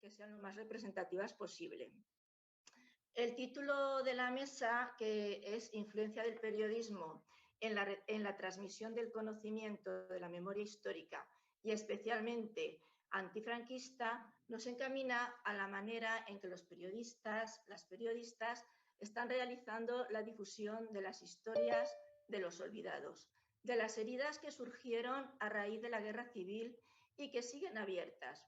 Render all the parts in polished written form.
que sean lo más representativas posible. El título de la mesa, que es Influencia del periodismo en la transmisión del conocimiento de la memoria histórica y especialmente antifranquista, nos encamina a la manera en que los periodistas, las periodistas, están realizando la difusión de las historias de los olvidados, de las heridas que surgieron a raíz de la guerra civil y que siguen abiertas,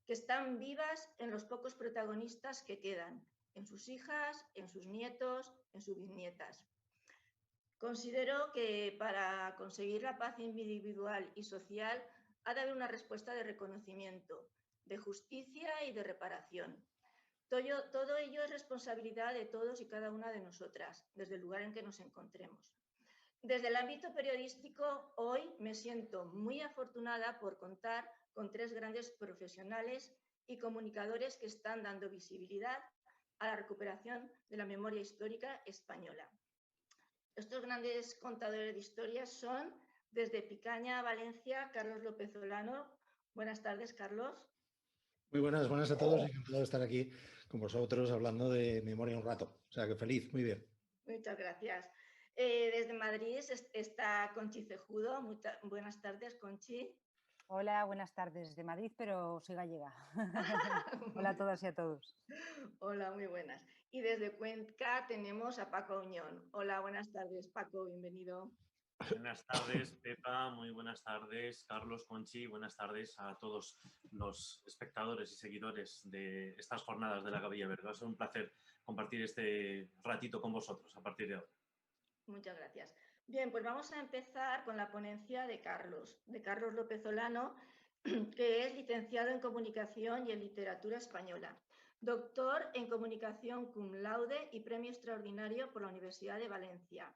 que están vivas en los pocos protagonistas que quedan, en sus hijas, en sus nietos, en sus bisnietas. Considero que para conseguir la paz individual y social ha de haber una respuesta de reconocimiento, de justicia y de reparación. Todo ello es responsabilidad de todos y cada una de nosotras, desde el lugar en que nos encontremos. Desde el ámbito periodístico, hoy me siento muy afortunada por contar con 3 grandes profesionales y comunicadores que están dando visibilidad a la recuperación de la memoria histórica española. Estos grandes contadores de historias son, desde Picaña, Valencia, Carlos López Olano. Buenas tardes, Carlos. Muy buenas a todos. Encantado de estar aquí con vosotros hablando de memoria un rato. O sea que feliz, muy bien. Muchas gracias. Desde Madrid está Conchi Cejudo. Buenas tardes, Conchi. Hola, buenas tardes. De Madrid, pero soy gallega. Hola a todas y a todos. Hola, muy buenas. Y desde Cuenca tenemos a Paco Uñón. Hola, buenas tardes, Paco, bienvenido. Buenas tardes, Pepa, muy buenas tardes, Carlos, Conchi, buenas tardes a todos los espectadores y seguidores de estas jornadas de la Gavilla Verde. Va a ser un placer compartir este ratito con vosotros a partir de ahora. Muchas gracias. Bien, pues vamos a empezar con la ponencia de Carlos López Olano, que es licenciado en Comunicación y en Literatura Española, doctor en Comunicación cum laude y premio extraordinario por la Universidad de Valencia.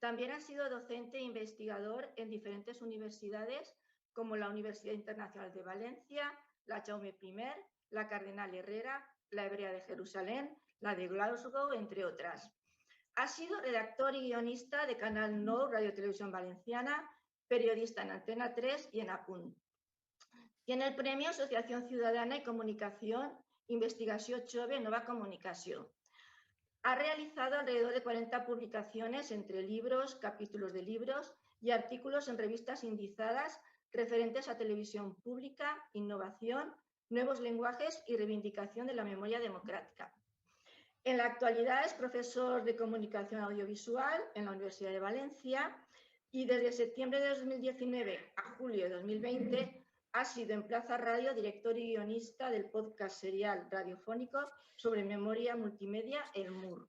También ha sido docente e investigador en diferentes universidades, como la Universidad Internacional de Valencia, la Jaume I, la Cardenal Herrera, la Hebrea de Jerusalén, la de Glasgow, entre otras. Ha sido redactor y guionista de Canal 9, Radio Televisión Valenciana, periodista en Antena 3 y en Apunt. Tiene el premio Asociación Ciudadana y Comunicación, Investigació Jove Nova Comunicació. Ha realizado alrededor de 40 publicaciones entre libros, capítulos de libros y artículos en revistas indizadas referentes a televisión pública, innovación, nuevos lenguajes y reivindicación de la memoria democrática. En la actualidad es profesor de Comunicación Audiovisual en la Universidad de Valencia y desde septiembre de 2019 a julio de 2020 ha sido en Plaza Radio director y guionista del podcast serial radiofónico sobre memoria multimedia El MUR,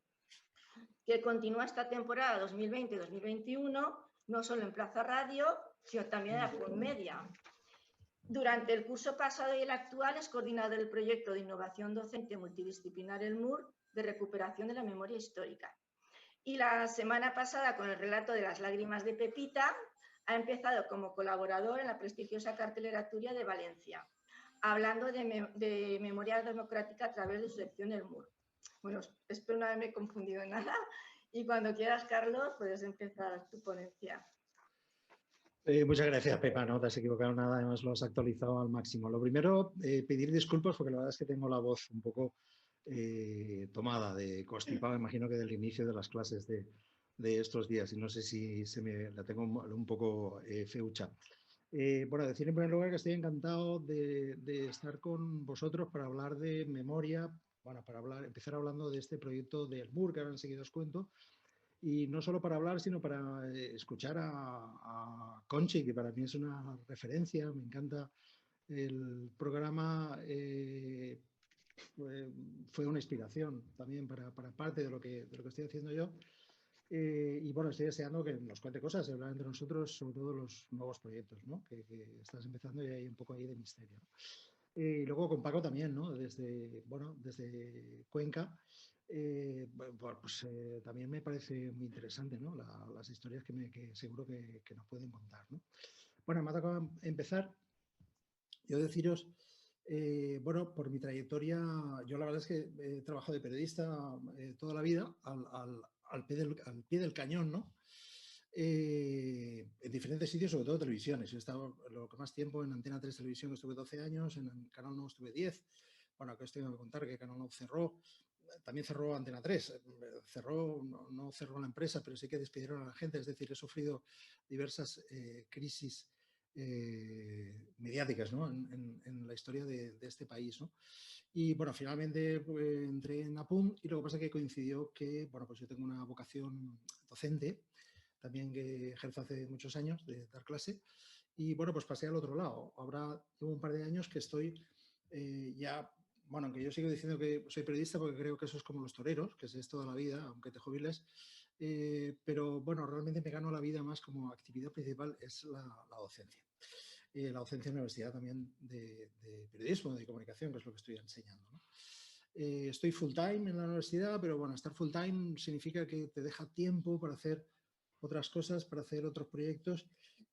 que continúa esta temporada 2020-2021 no solo en Plaza Radio, sino también en Apunt Media. Durante el curso pasado y el actual es coordinador del proyecto de innovación docente multidisciplinar El MUR de recuperación de la memoria histórica. Y la semana pasada, con el relato de Las lágrimas de Pepita, ha empezado como colaborador en la prestigiosa cartelera Turia de Valencia, hablando de memoria democrática a través de su sección El MUR. Bueno, espero no haberme confundido en nada y cuando quieras, Carlos, puedes empezar tu ponencia. Muchas gracias, Pepa, no te has equivocado nada, además lo has actualizado al máximo. Lo primero, pedir disculpas porque la verdad es que tengo la voz un poco tomada, de constipado, imagino que del inicio de las clases de estos días y no sé si la tengo un poco feucha. Bueno, decir en primer lugar que estoy encantado de estar con vosotros para hablar de memoria, bueno, para empezar hablando de este proyecto del MUR, que ahora enseguida os cuento, y no solo para hablar, sino para escuchar a Conchi, que para mí es una referencia, me encanta el programa, fue una inspiración también para parte de lo que estoy haciendo yo. Y bueno, estoy deseando que nos cuente cosas, hablar entre nosotros sobre todo los nuevos proyectos, ¿no? que estás empezando y hay un poco ahí de misterio, ¿no? Y luego con Paco también, ¿no? Desde Cuenca, pues también me parece muy interesante, ¿no? Las historias que seguro que nos pueden contar, ¿no? Bueno, me ha tocado empezar. Yo deciros, bueno, por mi trayectoria, yo la verdad es que he trabajado de periodista toda la vida al pie del cañón, ¿no? En diferentes sitios, sobre todo televisiones. He estado lo que más tiempo en Antena 3 Televisión, que estuve 12 años, en el Canal 9 estuve 10. bueno, que os tengo que contar que Canal 9 cerró, también cerró Antena 3, cerró, no cerró la empresa, pero sí que despidieron a la gente, es decir, he sufrido diversas crisis mediáticas, ¿no? en la historia de este país, ¿no? Y bueno, finalmente entré en APUM y lo que pasa es que coincidió que, bueno, pues yo tengo una vocación docente, también que ejerzo hace muchos años de dar clase, y bueno, pues pasé al otro lado. Ahora llevo un par de años que estoy ya, bueno, aunque yo sigo diciendo que soy periodista porque creo que eso es como los toreros, que es toda la vida, aunque te jubiles, pero bueno, realmente me gano la vida más como actividad principal es la docencia. La docencia en la universidad también de periodismo, de comunicación, que es lo que estoy enseñando, ¿no? Estoy full time en la universidad, pero bueno, estar full time significa que te deja tiempo para hacer otras cosas, para hacer otros proyectos.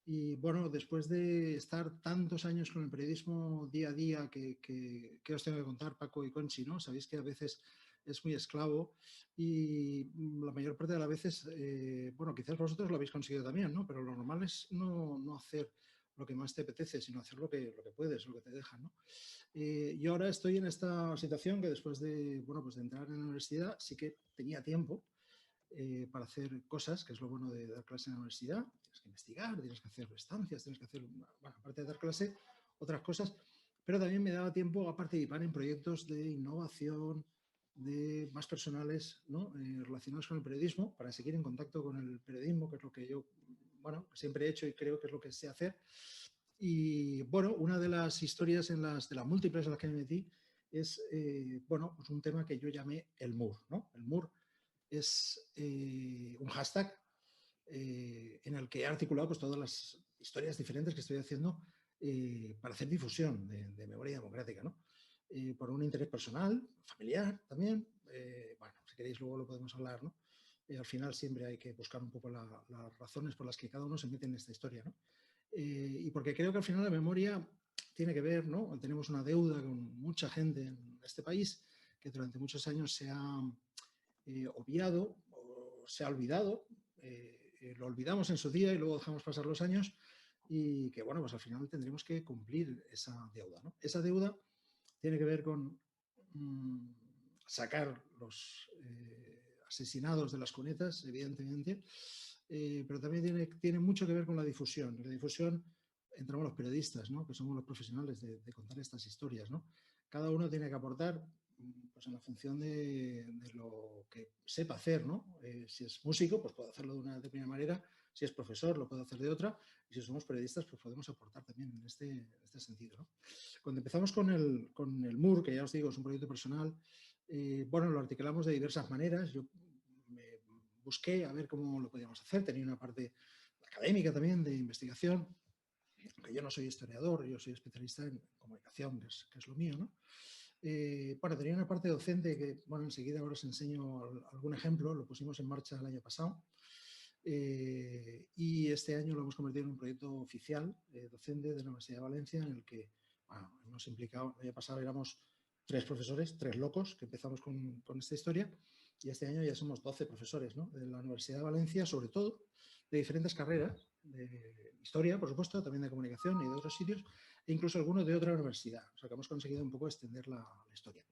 Y bueno, después de estar tantos años con el periodismo día a día, que os tengo que contar, Paco y Conchi, ¿no? Sabéis que a veces es muy esclavo y la mayor parte de las veces, bueno, quizás vosotros lo habéis conseguido también, ¿no? Pero lo normal es no hacer lo que más te apetece, sino hacer lo que puedes, lo que te dejan, ¿no? Yo ahora estoy en esta situación que después de, bueno, pues de entrar en la universidad sí que tenía tiempo para hacer cosas, que es lo bueno de dar clase en la universidad. Tienes que investigar, tienes que hacer estancias, tienes que hacer, bueno, aparte de dar clase, otras cosas, pero también me daba tiempo a participar en proyectos de innovación, de más personales, ¿no? Relacionados con el periodismo, para seguir en contacto con el periodismo, que es lo que yo, bueno, siempre he hecho y creo que es lo que sé hacer. Y bueno, una de las historias de las múltiples en las que me metí es, bueno, pues un tema que yo llamé el MUR, ¿no? El MUR es un hashtag en el que he articulado pues, todas las historias diferentes que estoy haciendo para hacer difusión de memoria democrática, ¿no? Por un interés personal, familiar también. Bueno, si queréis luego lo podemos hablar, ¿no? Al final siempre hay que buscar un poco las razones por las que cada uno se mete en esta historia, ¿no? Y porque creo que al final la memoria tiene que ver, ¿no? Tenemos una deuda con mucha gente en este país que durante muchos años se ha obviado o se ha olvidado, lo olvidamos en su día y luego dejamos pasar los años y que, bueno, pues al final tendremos que cumplir esa deuda, ¿no? Esa deuda tiene que ver con sacar los asesinados de las cunetas, evidentemente, pero también tiene mucho que ver con la difusión. En la difusión entramos los periodistas, ¿no? Que somos los profesionales de contar estas historias, ¿no? Cada uno tiene que aportar pues en la función de lo que sepa hacer, ¿no? Si es músico, pues puede hacerlo de una determinada manera, si es profesor, lo puede hacer de otra, y si somos periodistas, pues podemos aportar también en este sentido, ¿no? Cuando empezamos con el MUR, que ya os digo, es un proyecto personal, bueno, lo articulamos de diversas maneras. Yo me busqué a ver cómo lo podíamos hacer, tenía una parte académica también de investigación, aunque yo no soy historiador, yo soy especialista en comunicación, que es lo mío, ¿no? Bueno, tenía una parte docente que, bueno, enseguida ahora os enseño algún ejemplo, lo pusimos en marcha el año pasado y este año lo hemos convertido en un proyecto oficial docente de la Universidad de Valencia en el que, bueno, hemos implicado, el año pasado éramos 3 profesores, 3 locos que empezamos con esta historia y este año ya somos 12 profesores, ¿no? De la Universidad de Valencia, sobre todo de diferentes carreras, de historia, por supuesto, también de comunicación y de otros sitios, e incluso algunos de otra universidad. O sea, que hemos conseguido un poco extender la historia.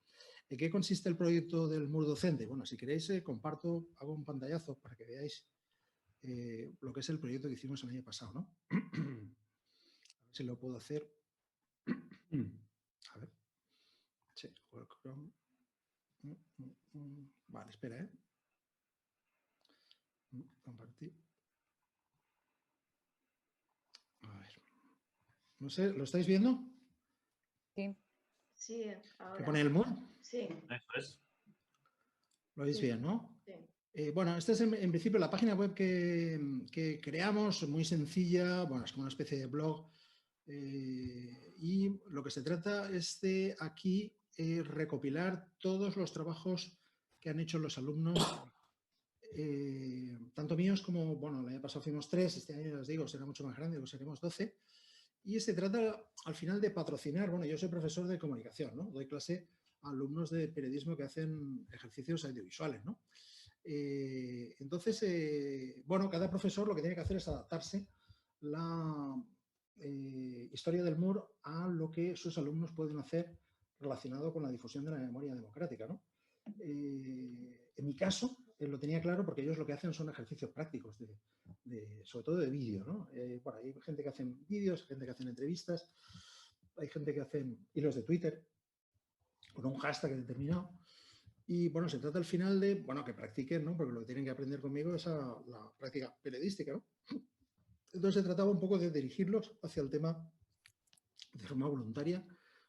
¿En qué consiste el proyecto del MUR docente? Bueno, si queréis, comparto, hago un pantallazo para que veáis lo que es el proyecto que hicimos el año pasado, ¿no? A ver si lo puedo hacer. A ver. Sí, Chrome. Vale, espera, ¿eh? Compartir. A ver. No sé, ¿lo estáis viendo? Sí. Sí, ahora. ¿Qué pone el MUR? Sí. Eso es. Lo veis bien, ¿no? Sí. Bueno, esta es en principio la página web que creamos, muy sencilla, bueno, es como una especie de blog y lo que se trata es de aquí recopilar todos los trabajos que han hecho los alumnos, tanto míos como, bueno, el año pasado fuimos 3, este año ya os digo, será mucho más grande, pues seremos 12, y se trata al final de patrocinar, bueno, yo soy profesor de comunicación, ¿no? Doy clase a alumnos de periodismo que hacen ejercicios audiovisuales, ¿no? Entonces, bueno, cada profesor lo que tiene que hacer es adaptarse la historia del MUR a lo que sus alumnos pueden hacer relacionado con la difusión de la memoria democrática, ¿no? En mi caso, lo tenía claro porque ellos lo que hacen son ejercicios prácticos, sobre todo de vídeo, ¿no? Bueno, hay gente que hacen vídeos, gente que hacen entrevistas, hay gente que hacen hilos de Twitter con un hashtag determinado. Y bueno, se trata al final de, bueno, que practiquen, ¿no? Porque lo que tienen que aprender conmigo es la práctica periodística, ¿no? Entonces se trataba un poco de dirigirlos hacia el tema, de forma voluntaria,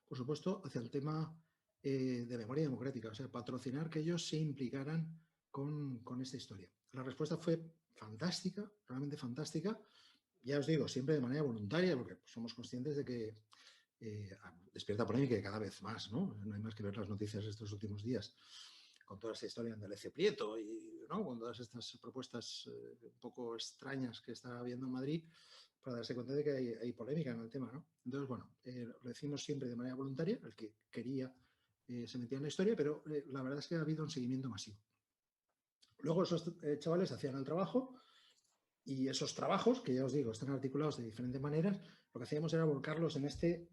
por supuesto, hacia el tema de memoria democrática, o sea, patrocinar que ellos se implicaran con esta historia. La respuesta fue fantástica, realmente fantástica. Ya os digo, siempre de manera voluntaria, porque somos conscientes de que despierta polémica y cada vez más, ¿no? No hay más que ver las noticias de estos últimos días, con toda esta historia de Lece Prieto y, ¿no?, con todas estas propuestas un poco extrañas que está habiendo en Madrid, para darse cuenta de que hay polémica en el tema, ¿no? Entonces, bueno, lo decimos siempre de manera voluntaria, el que quería se metía en la historia, pero la verdad es que ha habido un seguimiento masivo. Luego esos chavales hacían el trabajo y esos trabajos, que ya os digo, están articulados de diferentes maneras, lo que hacíamos era volcarlos en este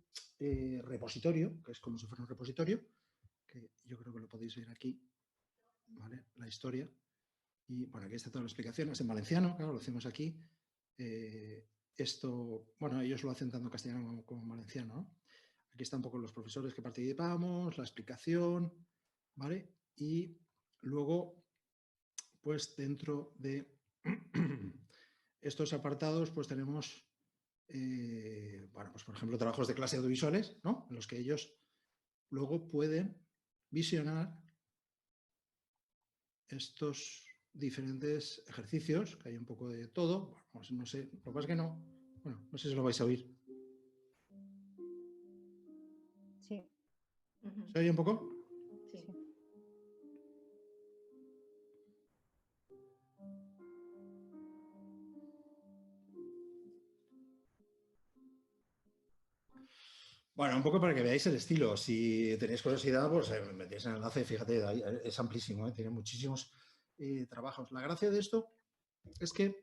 repositorio, que es como si fuera un repositorio, que yo creo que lo podéis ver aquí, ¿vale? La historia. Y bueno, aquí está toda la explicación, es en valenciano, claro, lo hacemos aquí. Esto, bueno, ellos lo hacen tanto en castellano como en valenciano, ¿no? Aquí están un poco los profesores que participamos, la explicación, ¿vale? Y luego, pues dentro de estos apartados, pues tenemos, bueno, pues por ejemplo, trabajos de clase audiovisuales, ¿no? En los que ellos luego pueden visionar estos diferentes ejercicios, que hay un poco de todo. Bueno, pues no sé, lo que pasa es que no, bueno, no sé si lo vais a oír. Sí. ¿Se oye un poco? Sí. Bueno, un poco para que veáis el estilo. Si tenéis curiosidad, pues metéis en el enlace, fíjate, ahí, es amplísimo, tiene muchísimos trabajos. La gracia de esto es que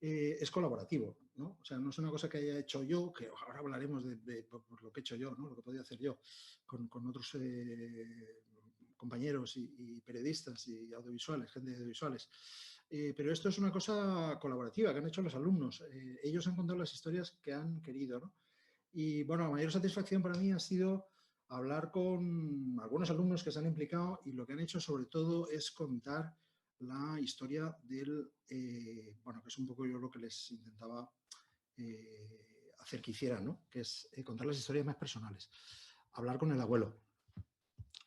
es colaborativo, ¿no? O sea, no es una cosa que haya hecho yo, que ahora hablaremos de por lo que he hecho yo, ¿no? Lo que podía hacer yo con otros compañeros y periodistas y audiovisuales, gente de audiovisuales. Pero esto es una cosa colaborativa que han hecho los alumnos. Ellos han contado las historias que han querido, ¿no? Y bueno, la mayor satisfacción para mí ha sido hablar con algunos alumnos que se han implicado y lo que han hecho sobre todo es contar la historia del, bueno, que es un poco yo lo que les intentaba hacer que hicieran, ¿no? Que es contar las historias más personales. Hablar con el abuelo,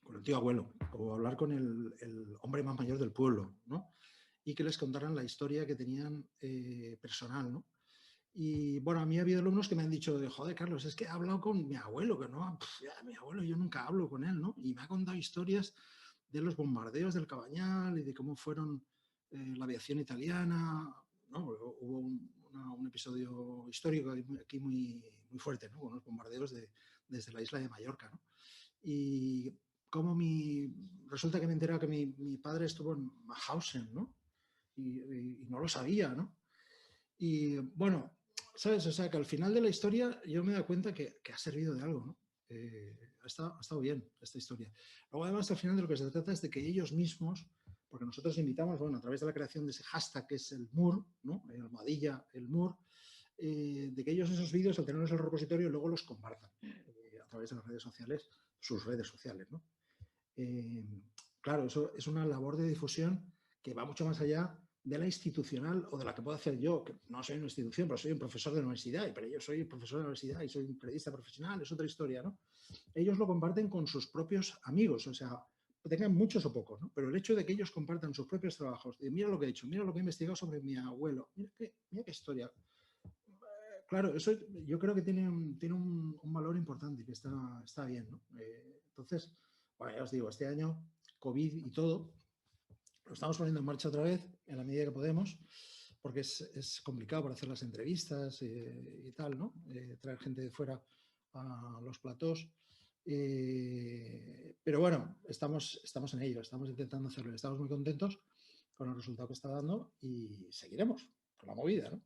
con el tío abuelo, o hablar con el hombre más mayor del pueblo, ¿no? Y que les contaran la historia que tenían personal, ¿no? Y bueno, a mí ha habido alumnos que me han dicho, joder, Carlos, es que he hablado con mi abuelo, que no, mi abuelo, yo nunca hablo con él, ¿no? Y me ha contado historias de los bombardeos del Cabañal y de cómo fueron la aviación italiana, ¿no? Hubo un episodio histórico aquí muy fuerte, ¿no? Con los bombardeos desde la isla de Mallorca, ¿no? Y cómo resulta que me he enterado que mi padre estuvo en Mauthausen, ¿no? Y no lo sabía, ¿no? Y bueno, ¿sabes? O sea, que al final de la historia yo me he dado cuenta que ha servido de algo, ¿no? Ha estado bien esta historia. Luego, además, al final de lo que se trata es de que ellos mismos, porque nosotros invitamos, bueno, a través de la creación de ese hashtag que es el MUR, ¿no? El almohadilla, el MUR, de que ellos esos vídeos, al tenerlos en el repositorio, luego los compartan a través de las redes sociales, sus redes sociales, ¿no? Claro, eso es una labor de difusión que va mucho más allá de la institucional o de la que puedo hacer yo, que no soy una institución, pero soy un profesor de la universidad, y para ellos soy profesor de la universidad y soy un periodista profesional, es otra historia, ¿no? Ellos lo comparten con sus propios amigos, o sea, tengan muchos o pocos, ¿no? Pero el hecho de que ellos compartan sus propios trabajos, de mira lo que he hecho, mira lo que he investigado sobre mi abuelo, mira qué historia. Claro, eso yo creo que tiene un valor importante y que está bien, ¿no? Entonces, bueno, ya os digo, este año, COVID y todo, lo estamos poniendo en marcha otra vez, en la medida que podemos, porque es complicado para hacer las entrevistas y tal, ¿no? Traer gente de fuera a los platós. Pero bueno, estamos en ello, estamos intentando hacerlo. Estamos muy contentos con el resultado que está dando y seguiremos con la movida, ¿no?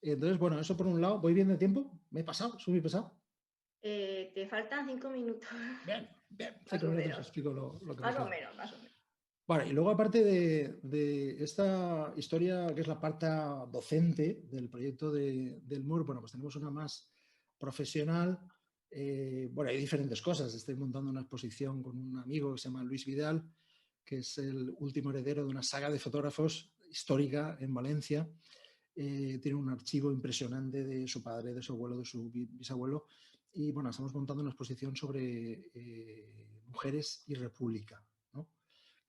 Entonces, bueno, eso por un lado. ¿Voy bien de tiempo? ¿Me he pasado? ¿Soy muy pesado? Te faltan 5 minutos. Bien, 5 minutos explico lo que más o menos, más o menos. Vale, y luego aparte de esta historia que es la parte docente del proyecto del MUR, bueno, pues tenemos una más profesional. Bueno, hay diferentes cosas. Estoy montando una exposición con un amigo que se llama Luis Vidal, que es el último heredero de una saga de fotógrafos histórica en Valencia. Tiene un archivo impresionante de su padre, de su abuelo, de su bisabuelo. Y bueno, estamos montando una exposición sobre mujeres y república, ¿no?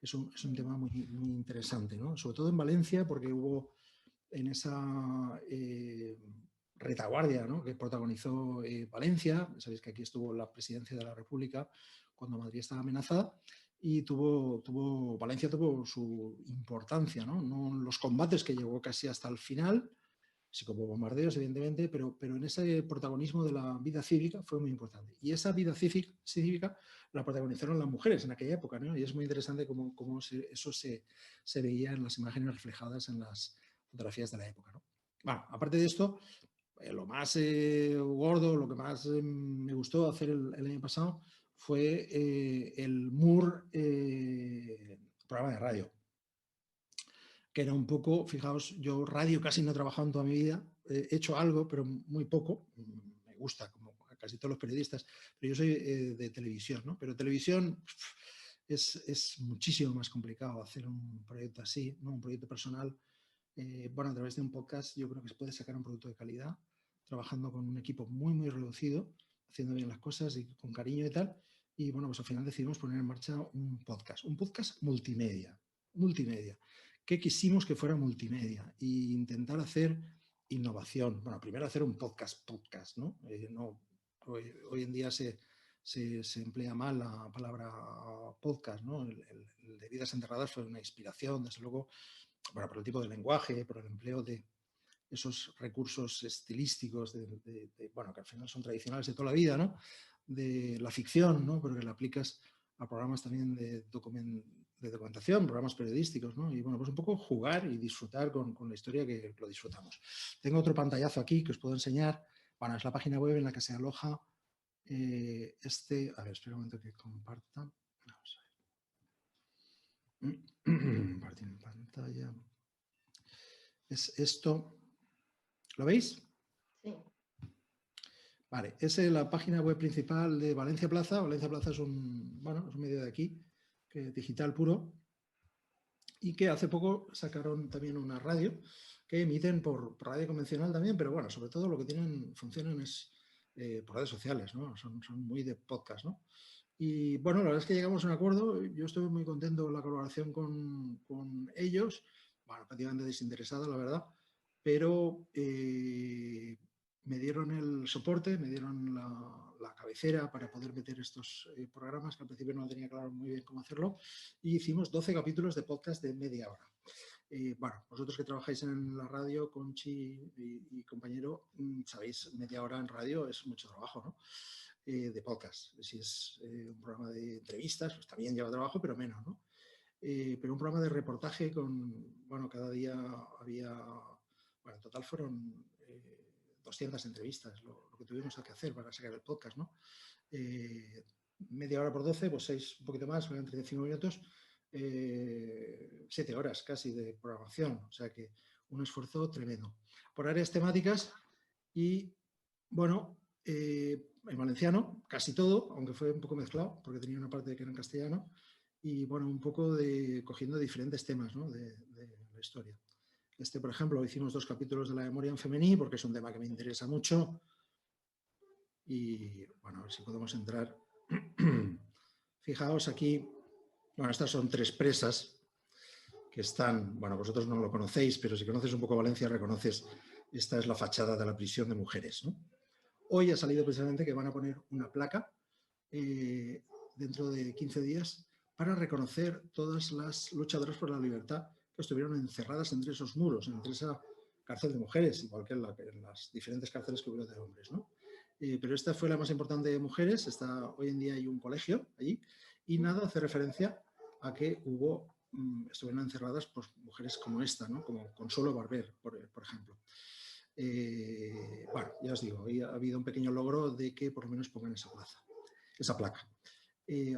Es un tema muy, muy interesante, ¿no? Sobre todo en Valencia, porque hubo en esa retaguardia, ¿no?, que protagonizó Valencia. Sabéis que aquí estuvo la presidencia de la República cuando Madrid estaba amenazada, y Valencia tuvo su importancia, ¿no? No los combates, que llegó casi hasta el final, sí como bombardeos, evidentemente, pero en ese protagonismo de la vida cívica fue muy importante. Y esa vida cívica la protagonizaron las mujeres en aquella época, ¿no? Y es muy interesante cómo eso se veía en las imágenes reflejadas en las fotografías de la época, ¿no? Bueno, aparte de esto, lo más gordo, lo que más me gustó hacer el año pasado fue el MUR programa de radio, que era un poco, fijaos, yo radio casi no he trabajado en toda mi vida, he hecho algo, pero muy poco, me gusta, como casi todos los periodistas, pero yo soy de televisión, ¿no? Pero televisión es muchísimo más complicado hacer un proyecto así, ¿no? Un proyecto personal. Bueno, a través de un podcast yo creo que se puede sacar un producto de calidad, trabajando con un equipo muy, muy reducido, haciendo bien las cosas y con cariño y tal. Y bueno, pues al final decidimos poner en marcha un podcast multimedia. ¿Qué quisimos que fuera multimedia? E intentar hacer innovación. Bueno, primero hacer un podcast, ¿no? Hoy en día se emplea mal la palabra podcast, ¿no? El de Vidas Enterradas fue una inspiración, desde luego, bueno, por el tipo de lenguaje, por el empleo de esos recursos estilísticos bueno, que al final son tradicionales de toda la vida, ¿no? De la ficción, ¿no? Pero que la aplicas a programas también de documentación, programas periodísticos, ¿no? Y bueno, pues un poco jugar y disfrutar con la historia, que lo disfrutamos. Tengo otro pantallazo aquí que os puedo enseñar. Bueno, es la página web en la que se aloja a ver, espera un momento que comparta. Vamos a ver. Compartir en pantalla. Es esto. ¿Lo veis? Sí. Vale, esa es la página web principal de Valencia Plaza. Valencia Plaza es un medio de aquí, digital puro, y que hace poco sacaron también una radio que emiten por radio convencional también, pero bueno, sobre todo lo que funcionan es por redes sociales, ¿no? Son muy de podcast, ¿no? Y bueno, la verdad es que llegamos a un acuerdo. Yo estoy muy contento con la colaboración con ellos. Bueno, prácticamente desinteresada, la verdad, pero me dieron el soporte, me dieron la cabecera para poder meter estos programas, que al principio no tenía claro muy bien cómo hacerlo, y hicimos 12 capítulos de podcast de media hora. Bueno, vosotros que trabajáis en la radio, Conchi y compañero, sabéis, media hora en radio es mucho trabajo, ¿no? De podcast. Si es un programa de entrevistas, pues también lleva trabajo, pero menos, ¿no? Pero un programa de reportaje bueno, cada día había, bueno, en total fueron 200 entrevistas, lo que tuvimos que hacer para sacar el podcast, ¿no? Media hora por 12, pues 6, un poquito más, 35 minutos, 7 horas casi de programación, o sea que un esfuerzo tremendo. Por áreas temáticas y, bueno, en valenciano, casi todo, aunque fue un poco mezclado, porque tenía una parte que era en castellano, y bueno, un poco cogiendo diferentes temas, ¿no? de la historia. Por ejemplo, hicimos 2 capítulos de la memoria en femení, porque es un tema que me interesa mucho. Y bueno, a ver si podemos entrar. Fijaos aquí, bueno, estas son 3 presas que están, bueno, vosotros no lo conocéis, pero si conoces un poco Valencia, reconoces, esta es la fachada de la prisión de mujeres, ¿no? Hoy ha salido precisamente que van a poner una placa dentro de 15 días para reconocer todas las luchadoras por la libertad que estuvieron encerradas entre esos muros, entre esa cárcel de mujeres, igual que en las diferentes cárceles que hubo de hombres, ¿no? Pero esta fue la más importante de mujeres. Hoy en día hay un colegio allí, y nada hace referencia a que estuvieron encerradas pues, mujeres como esta, ¿no? Como Consuelo Barber, por ejemplo. Bueno, ya os digo, ha habido un pequeño logro de que por lo menos pongan esa placa.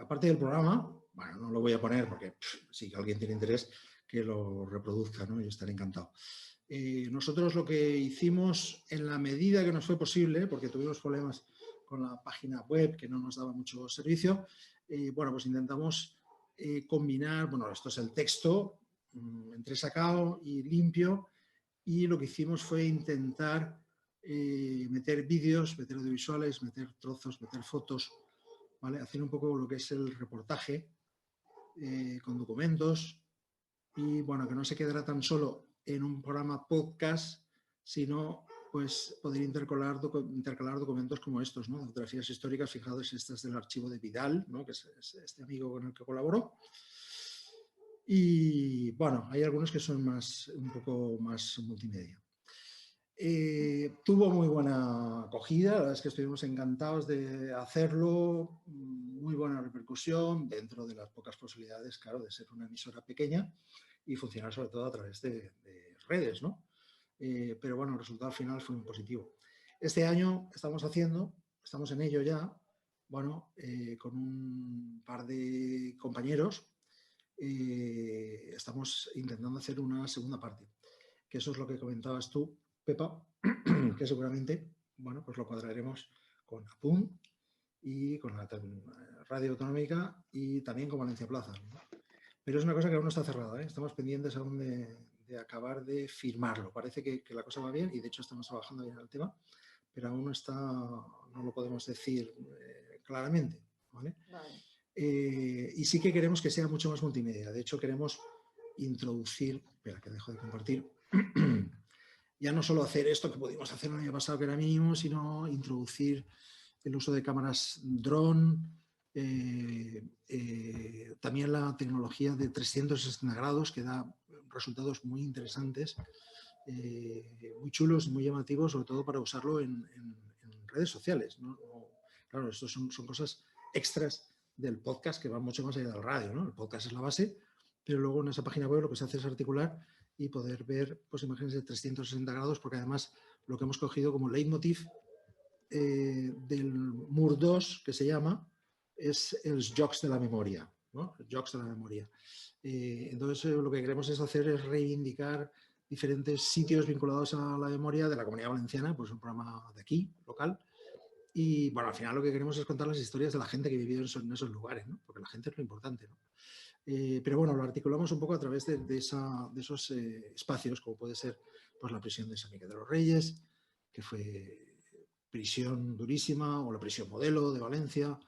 Aparte del programa, bueno, no lo voy a poner porque si alguien tiene interés que lo reproduzca, ¿no? Yo estaré encantado. Nosotros lo que hicimos en la medida que nos fue posible, porque tuvimos problemas con la página web que no nos daba mucho servicio, bueno, pues intentamos combinar, bueno, esto es el texto entresacado y limpio, y lo que hicimos fue intentar meter vídeos, meter audiovisuales, meter trozos, meter fotos, ¿vale? Hacer un poco lo que es el reportaje con documentos y, bueno, que no se quedará tan solo en un programa podcast, sino pues poder intercalar documentos como estos, ¿no? Fotografías históricas, fijados, estas del archivo de Vidal, ¿no? Que es este amigo con el que colaboró. Y bueno, hay algunos que son un poco más multimedia. Tuvo muy buena acogida, la verdad es que estuvimos encantados de hacerlo, muy buena repercusión dentro de las pocas posibilidades, claro, de ser una emisora pequeña y funcionar sobre todo a través de redes, ¿no? Pero bueno, el resultado final fue muy positivo. Este año estamos en ello ya, bueno, con un par de compañeros, estamos intentando hacer una segunda parte, que eso es lo que comentabas tú, Pepa, que seguramente, bueno, pues lo cuadraremos con APUM y con la Radio Autonómica y también con Valencia Plaza, ¿no? Pero es una cosa que aún no está cerrada, ¿eh? Estamos pendientes aún de acabar de firmarlo. Parece que la cosa va bien y de hecho estamos trabajando bien en el tema, pero aún no lo podemos decir claramente, ¿vale? Vale. Y sí que queremos que sea mucho más multimedia. De hecho, queremos introducir, espera que dejo de compartir, ya no solo hacer esto que pudimos hacer el año pasado, que era mínimo, sino introducir el uso de cámaras dron, también la tecnología de 360 grados, que da resultados muy interesantes, muy chulos y muy llamativos, sobre todo para usarlo en redes sociales, ¿no? Claro, esto son cosas extras del podcast que van mucho más allá del radio, ¿no? El podcast es la base, pero luego en esa página web lo que se hace es articular y poder ver pues, imágenes de 360 grados, porque además lo que hemos cogido como leitmotiv del MUR 2, que se llama, es els jocs de la memoria, ¿no? Els jocs de la memoria. Entonces, lo que queremos hacer es reivindicar diferentes sitios vinculados a la memoria de la Comunidad Valenciana, pues un programa de aquí, local. Y bueno, al final lo que queremos es contar las historias de la gente que vivió en esos lugares, ¿no? Porque la gente es lo importante, ¿no? Pero bueno, lo articulamos un poco a través de esos espacios, como puede ser pues, la prisión de San Miguel de los Reyes, que fue prisión durísima, o la prisión modelo de Valencia,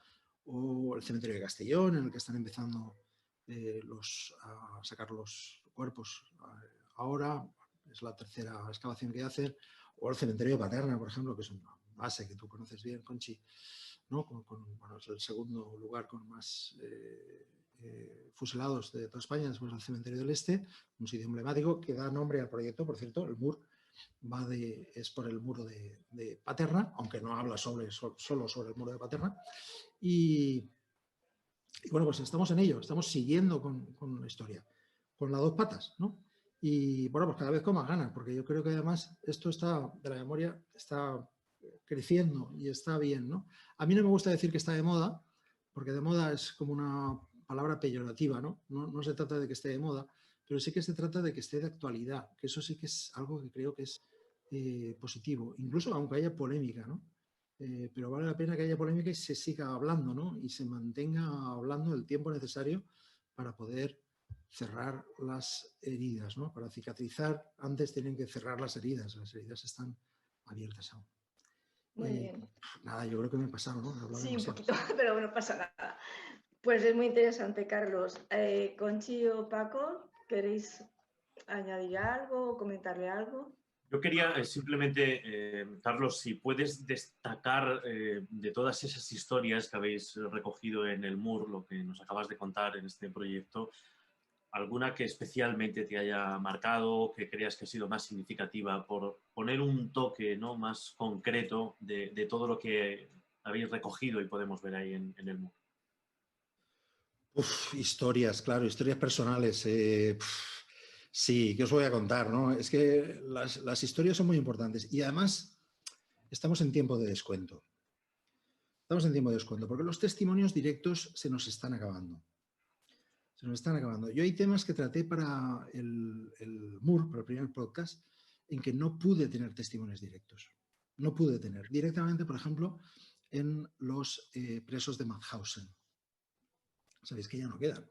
o el cementerio de Castellón, en el que están empezando a sacar los cuerpos ahora, es la tercera excavación que hacen, o el cementerio de Paterna, por ejemplo, que es una base que tú conoces bien, Conchi, ¿no? Bueno, es el segundo lugar con más fusilados de toda España, después del cementerio del Este, un sitio emblemático que da nombre al proyecto, por cierto, el MUR es por el muro de Paterna, aunque no habla solo sobre el muro de Paterna. Y bueno, pues estamos en ello, estamos siguiendo con la historia, con las dos patas, ¿no? Y bueno, pues cada vez con más ganas, porque yo creo que además esto de la memoria está creciendo y está bien, ¿no? A mí no me gusta decir que está de moda, porque de moda es como una palabra peyorativa, ¿no? No se trata de que esté de moda, pero sí que se trata de que esté de actualidad, que eso sí que es algo que creo que es positivo, incluso aunque haya polémica, ¿no? Pero vale la pena que haya polémica y se siga hablando, ¿no? Y se mantenga hablando el tiempo necesario para poder cerrar las heridas, ¿no? Para cicatrizar, antes tienen que cerrar las heridas están abiertas aún. Muy bien. Nada, yo creo que me he pasado, ¿no? Sí, un poquito, pero no pasa nada. Pues es muy interesante, Carlos. Conchi o Paco, ¿queréis añadir algo o comentarle algo? Yo quería simplemente, Carlos, si puedes destacar de todas esas historias que habéis recogido en el MUR, lo que nos acabas de contar en este proyecto, alguna que especialmente te haya marcado, que creas que ha sido más significativa, por poner un toque, ¿no?, más concreto de todo lo que habéis recogido y podemos ver ahí en el MUR. Historias, claro, historias personales. Sí, ¿qué os voy a contar, no? Es que las historias son muy importantes y además estamos en tiempo de descuento. Estamos en tiempo de descuento porque los testimonios directos se nos están acabando. Se nos están acabando. Yo hay temas que traté para el MUR, para el primer podcast, en que no pude tener testimonios directos. No pude tener. Directamente, por ejemplo, en los presos de Mauthausen. Sabéis que ya no quedan.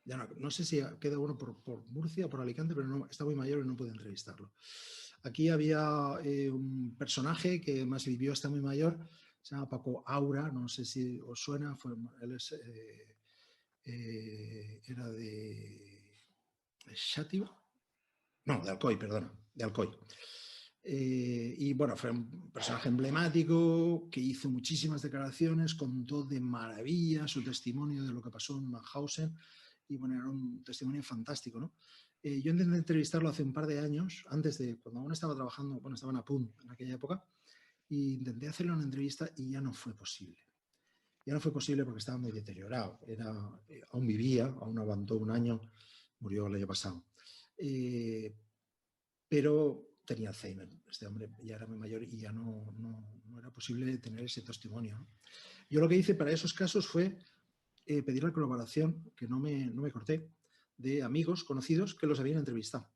Ya no sé si queda uno por Murcia o por Alicante, pero no, está muy mayor y no pude entrevistarlo. Aquí había un personaje que más vivió, está muy mayor, se llama Paco Aura, no sé si os suena, él era de Xàtiva, no, de Alcoy, perdona, de Alcoy. Y bueno, fue un personaje emblemático que hizo muchísimas declaraciones, contó de maravilla su testimonio de lo que pasó en Mauthausen y bueno, era un testimonio fantástico, ¿no? Yo intenté entrevistarlo hace un par de años, antes de cuando aún estaba trabajando, bueno, estaba en Apun en aquella época, y intenté hacerle una entrevista y ya no fue posible. Ya no fue posible porque estaba muy deteriorado. Aún vivía, aún aguantó un año, murió el año pasado. Pero tenía Alzheimer. Este hombre ya era muy mayor y ya no era posible tener ese testimonio, ¿no? Yo lo que hice para esos casos fue pedir la colaboración, que no me corté, de amigos conocidos que los habían entrevistado.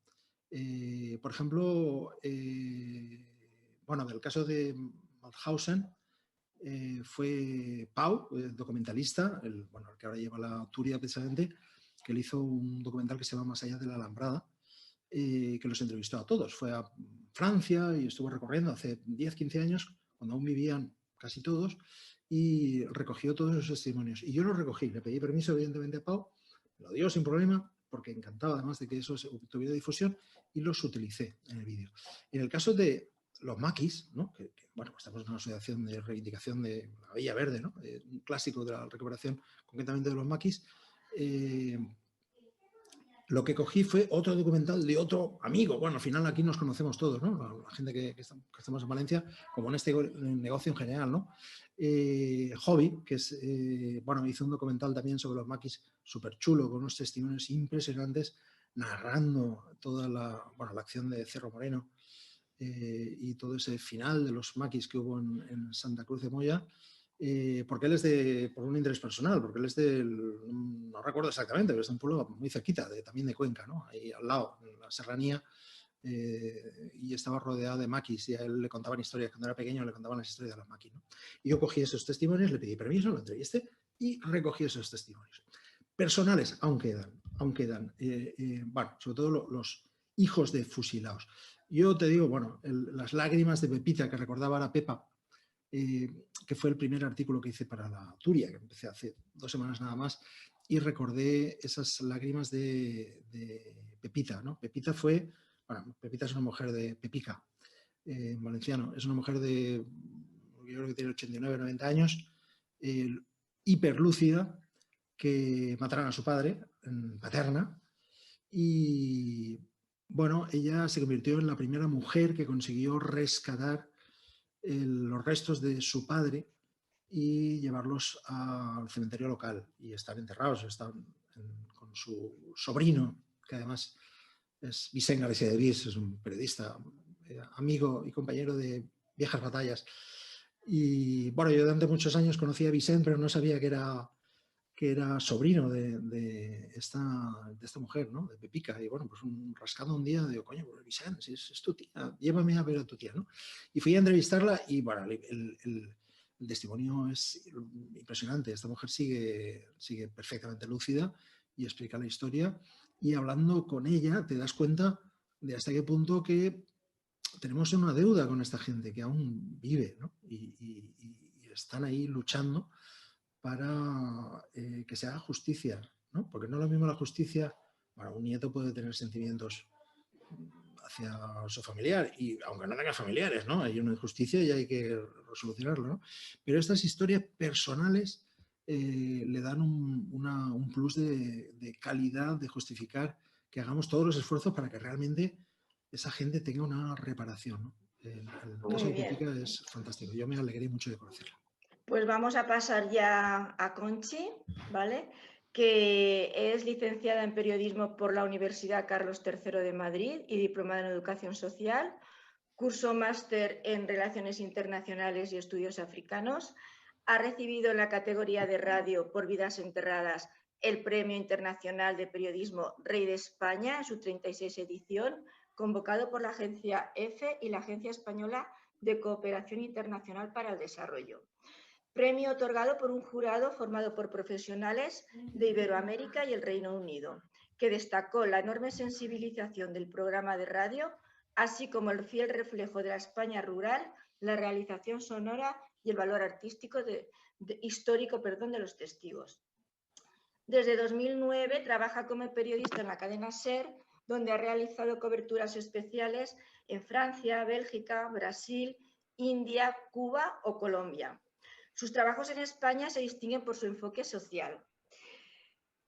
Por ejemplo, bueno, del caso de Mauthausen, fue Pau, el documentalista, el que ahora lleva la Turia precisamente, que le hizo un documental que se llama Más allá de la Alambrada, que los entrevistó a todos. Fue a Francia y estuvo recorriendo hace 10, 15 años, cuando aún vivían casi todos, y recogió todos esos testimonios. Y yo los recogí, le pedí permiso evidentemente a Pau, me lo dio sin problema, porque encantaba además de que eso tuviera difusión, y los utilicé en el vídeo. En el caso de los maquis, ¿no? Bueno, estamos en una asociación de reivindicación de la Villa Verde, ¿no? Un clásico de la recuperación concretamente de los maquis. Lo que cogí fue otro documental de otro amigo. Bueno, al final aquí nos conocemos todos, ¿no? La gente que estamos en Valencia, como en este negocio en general, ¿no? Hobby, que es, bueno, hizo un documental también sobre los maquis súper chulo, con unos testimonios impresionantes, narrando toda la acción de Cerro Moreno y todo ese final de los maquis que hubo en Santa Cruz de Moya. Porque él es por un interés personal, porque él es no recuerdo exactamente, pero es de un pueblo muy cerquita, también de Cuenca, ¿no? Ahí al lado, en la serranía, y estaba rodeado de maquis y a él le contaban historias, cuando era pequeño le contaban las historias de los maquis, ¿no? Y yo cogí esos testimonios, le pedí permiso, lo entrevisté y recogí esos testimonios. Personales, aún quedan. Bueno, sobre todo los hijos de fusilados. Yo te digo, bueno, las lágrimas de Pepita, que recordaba a la Pepa, que fue el primer artículo que hice para la Turia, que empecé hace 2 semanas nada más, y recordé esas lágrimas de Pepita, ¿no? Pepita Pepita es una mujer de Pepica, en valenciano, es una mujer de, yo creo que tiene 89, 90 años, hiperlúcida, que mataron a su padre, paterna, y bueno, ella se convirtió en la primera mujer que consiguió rescatar los restos de su padre y llevarlos al cementerio local y estar enterrados. Están con su sobrino, que además es Vicent García de Vis, es un periodista, amigo y compañero de viejas batallas. Y bueno, yo durante muchos años conocí a Vicent, pero no sabía que era sobrino de esta mujer, ¿no? De Pepica. Y bueno, pues rascando un día, digo, coño, pues Vicent, si es tu tía, llévame a ver a tu tía, ¿no? Y fui a entrevistarla y bueno, el testimonio es impresionante. Esta mujer sigue perfectamente lúcida y explica la historia. Y hablando con ella, te das cuenta de hasta qué punto que tenemos una deuda con esta gente que aún vive, ¿no? Y están ahí luchando para que se haga justicia, ¿no? Porque no es lo mismo la justicia. Bueno, un nieto puede tener sentimientos hacia su familiar, y aunque no tenga familiares, ¿no? Hay una injusticia y hay que solucionarlo, ¿no? Pero estas historias personales le dan un plus de calidad, de justificar que hagamos todos los esfuerzos para que realmente esa gente tenga una reparación, ¿no? El caso de Pepica es fantástico. Yo me alegré mucho de conocerla. Pues vamos a pasar ya a Conchi, ¿vale? que es licenciada en Periodismo por la Universidad Carlos III de Madrid y diplomada en Educación Social. Cursó máster en Relaciones Internacionales y Estudios Africanos. Ha recibido en la categoría de radio por Vidas Enterradas el Premio Internacional de Periodismo Rey de España en su 36 edición, convocado por la Agencia EFE y la Agencia Española de Cooperación Internacional para el Desarrollo. Premio otorgado por un jurado formado por profesionales de Iberoamérica y el Reino Unido, que destacó la enorme sensibilización del programa de radio, así como el fiel reflejo de la España rural, la realización sonora y el valor artístico histórico de los testigos. Desde 2009 trabaja como periodista en la cadena SER, donde ha realizado coberturas especiales en Francia, Bélgica, Brasil, India, Cuba o Colombia. Sus trabajos en España se distinguen por su enfoque social.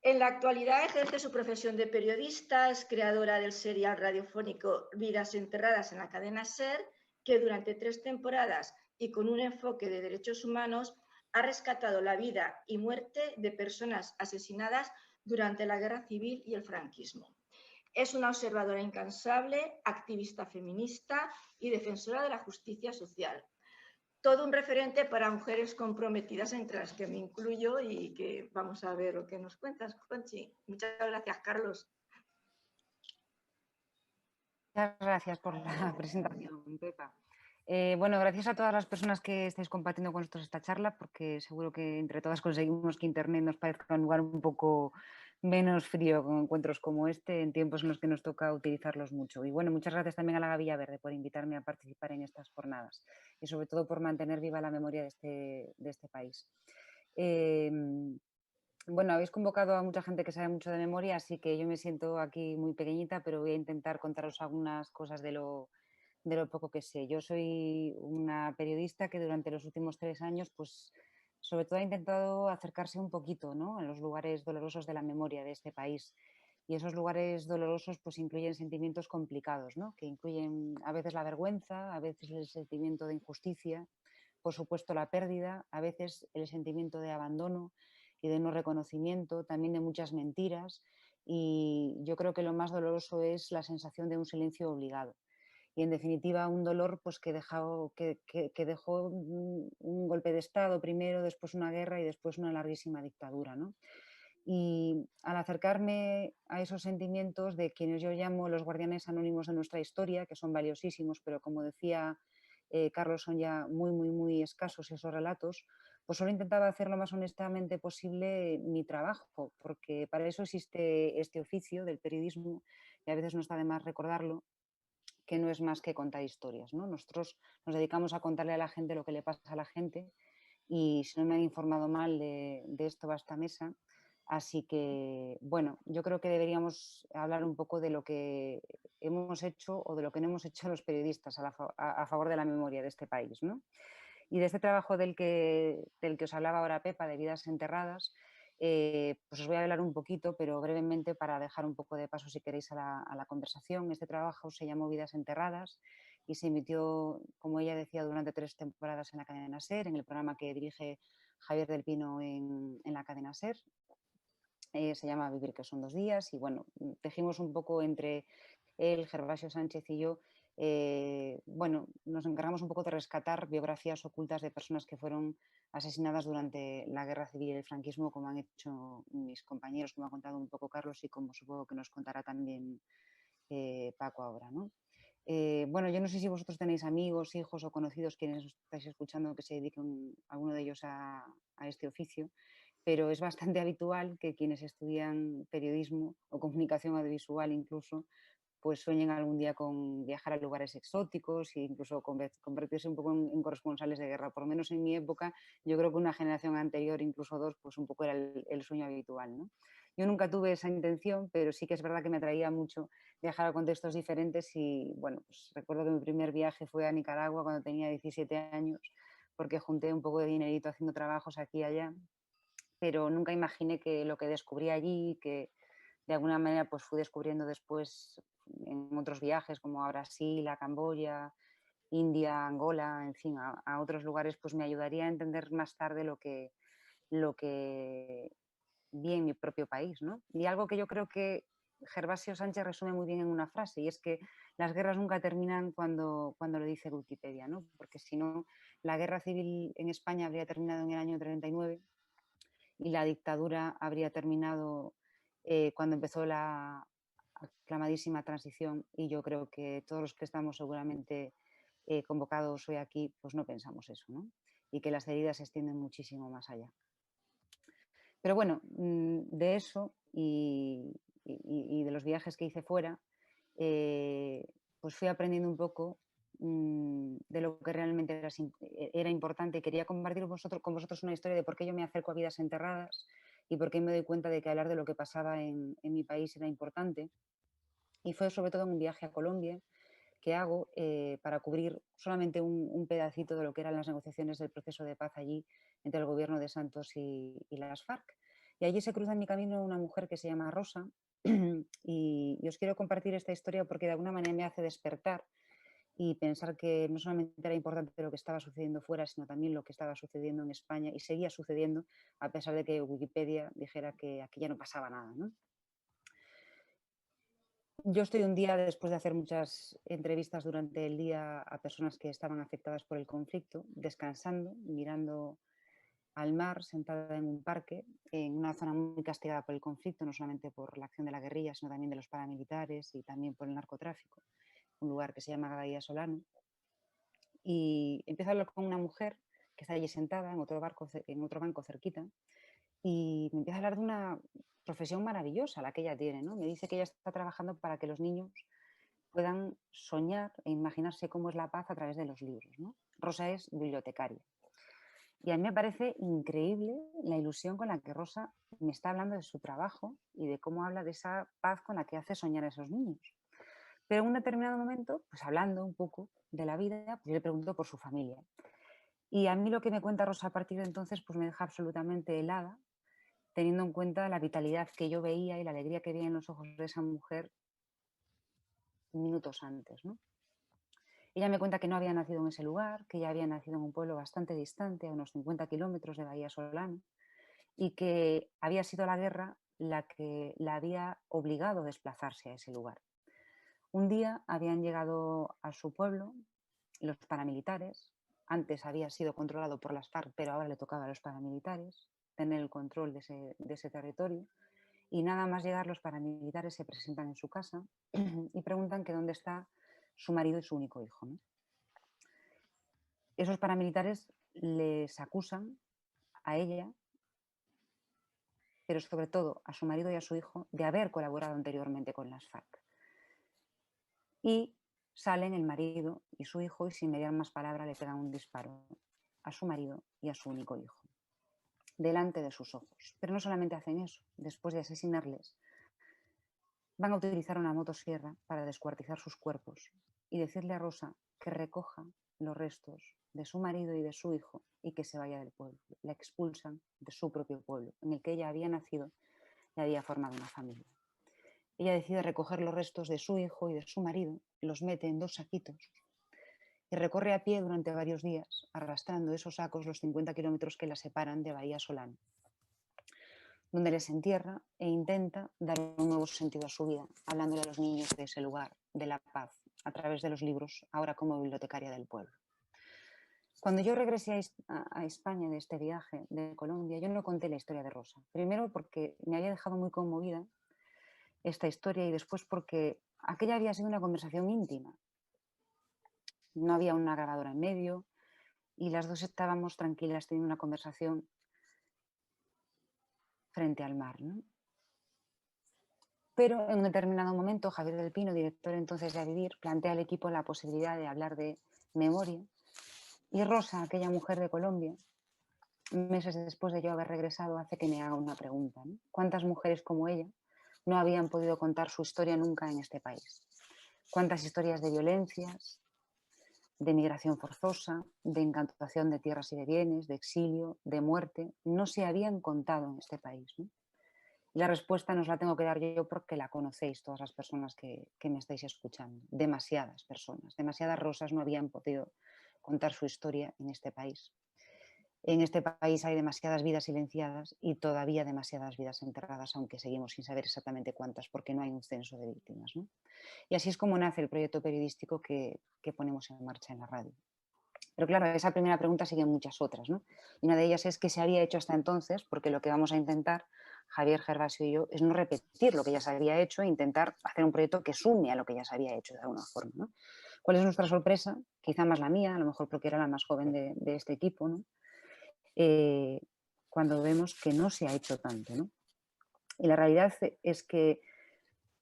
En la actualidad ejerce su profesión de periodista, es creadora del serial radiofónico Vidas Enterradas en la cadena SER, que durante 3 temporadas y con un enfoque de derechos humanos ha rescatado la vida y muerte de personas asesinadas durante la Guerra Civil y el franquismo. Es una observadora incansable, activista feminista y defensora de la justicia social. Todo un referente para mujeres comprometidas, entre las que me incluyo, y que vamos a ver lo que nos cuentas, Conchi. Muchas gracias, Carlos. Muchas gracias por la presentación, Pepa. Bueno, gracias a todas las personas que estáis compartiendo con nosotros esta charla, porque seguro que entre todas conseguimos que Internet nos parezca un lugar un poco menos frío con encuentros como este, en tiempos en los que nos toca utilizarlos mucho. Y bueno, muchas gracias también a la Gavilla Verde por invitarme a participar en estas jornadas y sobre todo por mantener viva la memoria de este país. Bueno, habéis convocado a mucha gente que sabe mucho de memoria, así que yo me siento aquí muy pequeñita, pero voy a intentar contaros algunas cosas de lo poco que sé. Yo soy una periodista que durante los últimos 3 años, pues sobre todo ha intentado acercarse un poquito, ¿no?, a los lugares dolorosos de la memoria de este país. Y esos lugares dolorosos pues incluyen sentimientos complicados, ¿no?, que incluyen a veces la vergüenza, a veces el sentimiento de injusticia, por supuesto la pérdida, a veces el sentimiento de abandono y de no reconocimiento, también de muchas mentiras, y yo creo que lo más doloroso es la sensación de un silencio obligado. Y en definitiva un dolor pues, que dejó un golpe de Estado primero, después una guerra y después una larguísima dictadura, ¿no? Y al acercarme a esos sentimientos de quienes yo llamo los guardianes anónimos de nuestra historia, que son valiosísimos, pero como decía Carlos, son ya muy, muy, muy escasos esos relatos, pues solo intentaba hacer lo más honestamente posible mi trabajo, porque para eso existe este oficio del periodismo, y a veces no está de más recordarlo, que no es más que contar historias, ¿no? Nosotros nos dedicamos a contarle a la gente lo que le pasa a la gente, y si no me han informado mal de esto va esta mesa. Así que, bueno, yo creo que deberíamos hablar un poco de lo que hemos hecho o de lo que no hemos hecho los periodistas a favor de la memoria de este país, ¿no? Y de este trabajo del que os hablaba ahora Pepa, de Vidas Enterradas, pues os voy a hablar un poquito, pero brevemente para dejar un poco de paso, si queréis, a la conversación. Este trabajo se llamó Vidas Enterradas y se emitió, como ella decía, durante 3 temporadas en la cadena SER, en el programa que dirige Javier del Pino en la cadena SER. Se llama Vivir, que son 2 días, y bueno, tejimos un poco entre él, Gervasio Sánchez y yo. Bueno, nos encargamos un poco de rescatar biografías ocultas de personas que fueron asesinadas durante la Guerra Civil y el franquismo, como han hecho mis compañeros, como ha contado un poco Carlos y como supongo que nos contará también Paco ahora, ¿no? Bueno, yo no sé si vosotros tenéis amigos, hijos o conocidos quienes estáis escuchando que se dediquen, alguno de ellos, a este oficio, pero es bastante habitual que quienes estudian periodismo o comunicación audiovisual incluso, pues sueñen algún día con viajar a lugares exóticos e incluso convertirse un poco en corresponsales de guerra. Por lo menos en mi época, yo creo que una generación anterior, incluso 2, pues un poco era el sueño habitual, ¿no? Yo nunca tuve esa intención, pero sí que es verdad que me atraía mucho viajar a contextos diferentes y, bueno, pues recuerdo que mi primer viaje fue a Nicaragua cuando tenía 17 años, porque junté un poco de dinerito haciendo trabajos aquí y allá, pero nunca imaginé que lo que descubrí allí, que de alguna manera pues fui descubriendo después en otros viajes como a Brasil, a Camboya, India, Angola, en fin, a otros lugares, pues me ayudaría a entender más tarde lo que vi en mi propio país, ¿no? Y algo que yo creo que Gervasio Sánchez resume muy bien en una frase, y es que las guerras nunca terminan cuando lo dice Wikipedia, ¿no? Porque si no, la guerra civil en España habría terminado en el año 39 y la dictadura habría terminado cuando empezó la aclamadísima transición, y yo creo que todos los que estamos seguramente convocados hoy aquí, pues no pensamos eso, ¿no? Y que las heridas se extienden muchísimo más allá. Pero bueno, de eso y de los viajes que hice fuera, pues fui aprendiendo un poco de lo que realmente era importante, y quería compartir con vosotros una historia de por qué yo me acerco a vidas enterradas y por qué me doy cuenta de que hablar de lo que pasaba en mi país era importante. Y fue sobre todo en un viaje a Colombia que hago para cubrir solamente un pedacito de lo que eran las negociaciones del proceso de paz allí entre el gobierno de Santos y las FARC. Y allí se cruza en mi camino una mujer que se llama Rosa y os quiero compartir esta historia porque de alguna manera me hace despertar y pensar que no solamente era importante lo que estaba sucediendo fuera, sino también lo que estaba sucediendo en España y seguía sucediendo a pesar de que Wikipedia dijera que aquí ya no pasaba nada, ¿no? Yo estoy un día, después de hacer muchas entrevistas durante el día a personas que estaban afectadas por el conflicto, descansando, mirando al mar, sentada en un parque, en una zona muy castigada por el conflicto, no solamente por la acción de la guerrilla, sino también de los paramilitares y también por el narcotráfico, un lugar que se llama Bahía Solano. Y empiezo a hablar con una mujer que está allí sentada en otro banco cerquita, y me empieza a hablar de una profesión maravillosa la que ella tiene, ¿no? Me dice que ella está trabajando para que los niños puedan soñar e imaginarse cómo es la paz a través de los libros, ¿no? Rosa es bibliotecaria. Y a mí me parece increíble la ilusión con la que Rosa me está hablando de su trabajo y de cómo habla de esa paz con la que hace soñar a esos niños. Pero en un determinado momento, pues hablando un poco de la vida, pues yo le pregunto por su familia. Y a mí lo que me cuenta Rosa a partir de entonces pues me deja absolutamente helada, teniendo en cuenta la vitalidad que yo veía y la alegría que veía en los ojos de esa mujer minutos antes, ¿no? Ella me cuenta que no había nacido en ese lugar, que ella había nacido en un pueblo bastante distante, a unos 50 kilómetros de Bahía Solano, y que había sido la guerra la que la había obligado a desplazarse a ese lugar. Un día habían llegado a su pueblo los paramilitares. Antes había sido controlado por las FARC, pero ahora le tocaba a los paramilitares tener el control de ese territorio. Y nada más llegar, los paramilitares se presentan en su casa y preguntan que dónde está su marido y su único hijo, ¿no? Esos paramilitares les acusan a ella, pero sobre todo a su marido y a su hijo, de haber colaborado anteriormente con las FARC. Y salen el marido y su hijo y sin mediar más palabra le pegan un disparo a su marido y a su único hijo, delante de sus ojos. Pero no solamente hacen eso, después de asesinarles, van a utilizar una motosierra para descuartizar sus cuerpos y decirle a Rosa que recoja los restos de su marido y de su hijo y que se vaya del pueblo. La expulsan de su propio pueblo, en el que ella había nacido y había formado una familia. Ella decide recoger los restos de su hijo y de su marido, los mete en 2 saquitos y recorre a pie durante varios días, arrastrando esos sacos los 50 kilómetros que la separan de Bahía Solano, donde les entierra e intenta dar un nuevo sentido a su vida, hablándole a los niños de ese lugar, de la paz, a través de los libros, ahora como bibliotecaria del pueblo. Cuando yo regresé a España de este viaje de Colombia, yo no conté la historia de Rosa. Primero porque me había dejado muy conmovida esta historia y después porque aquella había sido una conversación íntima. No había una grabadora en medio y las dos estábamos tranquilas teniendo una conversación frente al mar, ¿no? Pero en un determinado momento, Javier del Pino, director entonces de A Vivir, plantea al equipo la posibilidad de hablar de memoria. Y Rosa, aquella mujer de Colombia, meses después de yo haber regresado, hace que me haga una pregunta, ¿no? ¿Cuántas mujeres como ella no habían podido contar su historia nunca en este país? ¿Cuántas historias de violencias, de migración forzosa, de incantación de tierras y de bienes, de exilio, de muerte, no se habían contado en este país, ¿no? Y la respuesta no os la tengo que dar yo porque la conocéis todas las personas que me estáis escuchando. Demasiadas personas, demasiadas Rosas no habían podido contar su historia en este país. En este país hay demasiadas vidas silenciadas y todavía demasiadas vidas enterradas, aunque seguimos sin saber exactamente cuántas, porque no hay un censo de víctimas, ¿no? Y así es como nace el proyecto periodístico que ponemos en marcha en la radio. Pero claro, a esa primera pregunta siguen muchas otras, ¿no? Y una de ellas es qué se había hecho hasta entonces, porque lo que vamos a intentar, Javier, Gervasio y yo, es no repetir lo que ya se había hecho e intentar hacer un proyecto que sume a lo que ya se había hecho de alguna forma, ¿no? ¿Cuál es nuestra sorpresa? Quizá más la mía, a lo mejor porque era la más joven de este equipo, ¿no? Cuando vemos que no se ha hecho tanto, ¿no? Y la realidad es que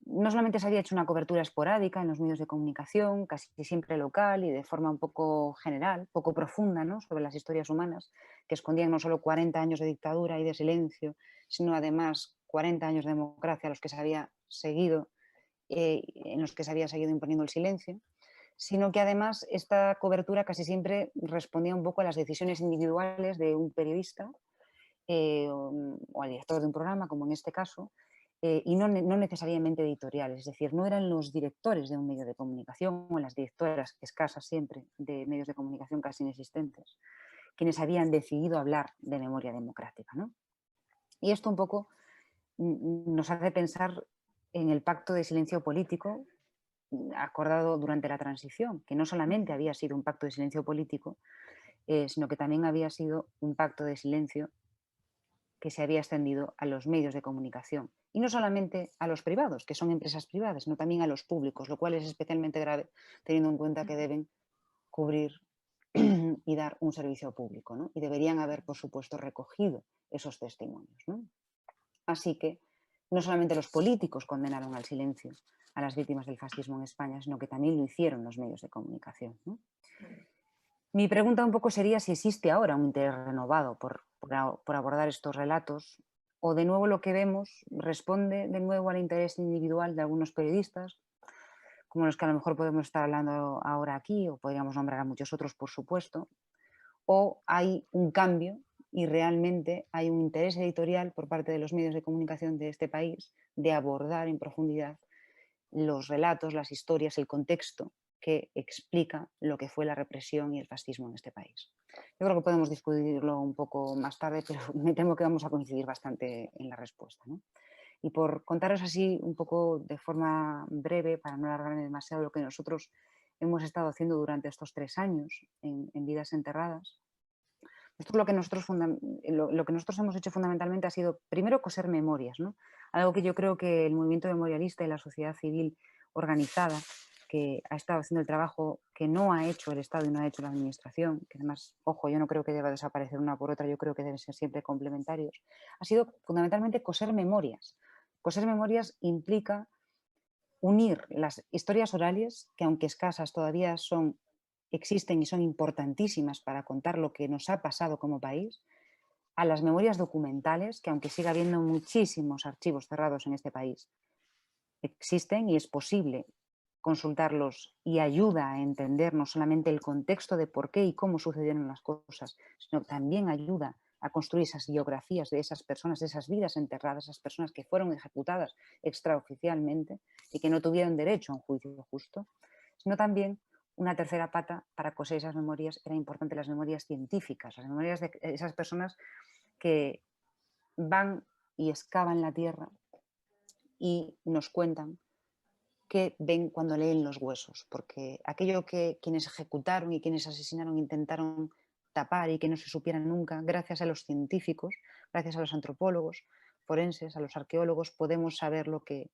no solamente se había hecho una cobertura esporádica en los medios de comunicación, casi siempre local y de forma un poco general, poco profunda, ¿no?, sobre las historias humanas, que escondían no solo 40 años de dictadura y de silencio, sino además 40 años de democracia a los que se había seguido, en los que se había seguido imponiendo el silencio, sino que además esta cobertura casi siempre respondía un poco a las decisiones individuales de un periodista o al director de un programa, como en este caso, y no necesariamente editoriales, es decir, no eran los directores de un medio de comunicación o las directoras, escasas siempre, de medios de comunicación casi inexistentes, quienes habían decidido hablar de memoria democrática, ¿no? Y esto un poco nos hace pensar en el pacto de silencio político acordado durante la transición, que no solamente había sido un pacto de silencio político, sino que también había sido un pacto de silencio que se había extendido a los medios de comunicación. Y no solamente a los privados, que son empresas privadas, sino también a los públicos, lo cual es especialmente grave teniendo en cuenta que deben cubrir y dar un servicio público, ¿no? Y deberían haber, por supuesto, recogido esos testimonios, ¿no? Así que no solamente los políticos condenaron al silencio a las víctimas del fascismo en España, sino que también lo hicieron los medios de comunicación, ¿no? Mi pregunta un poco sería si existe ahora un interés renovado por abordar estos relatos, o de nuevo lo que vemos responde de nuevo al interés individual de algunos periodistas, como los que a lo mejor podemos estar hablando ahora aquí, o podríamos nombrar a muchos otros, por supuesto, o hay un cambio y realmente hay un interés editorial por parte de los medios de comunicación de este país de abordar en profundidad los relatos, las historias, el contexto que explica lo que fue la represión y el fascismo en este país. Yo creo que podemos discutirlo un poco más tarde, pero me temo que vamos a coincidir bastante en la respuesta, ¿no? Y por contaros así un poco de forma breve, para no alargarme demasiado, lo que nosotros hemos estado haciendo durante estos 3 años en Vidas Enterradas. Lo que nosotros hemos hecho fundamentalmente ha sido, primero, coser memorias, ¿no? Algo que yo creo que el movimiento memorialista y la sociedad civil organizada, que ha estado haciendo el trabajo que no ha hecho el Estado y no ha hecho la Administración, que además, ojo, yo no creo que deba desaparecer una por otra, yo creo que deben ser siempre complementarios, ha sido fundamentalmente coser memorias. Coser memorias implica unir las historias orales, que aunque escasas todavía existen y son importantísimas para contar lo que nos ha pasado como país, a las memorias documentales, que aunque siga habiendo muchísimos archivos cerrados en este país, existen y es posible consultarlos y ayuda a entender no solamente el contexto de por qué y cómo sucedieron las cosas, sino también ayuda a construir esas biografías de esas personas, de esas vidas enterradas, esas personas que fueron ejecutadas extraoficialmente y que no tuvieron derecho a un juicio justo, sino también una tercera pata para coser esas memorias era importante, las memorias científicas, las memorias de esas personas que van y excavan la tierra y nos cuentan qué ven cuando leen los huesos, porque aquello que quienes ejecutaron y quienes asesinaron intentaron tapar y que no se supiera nunca, gracias a los científicos, gracias a los antropólogos forenses, a los arqueólogos, podemos saber lo que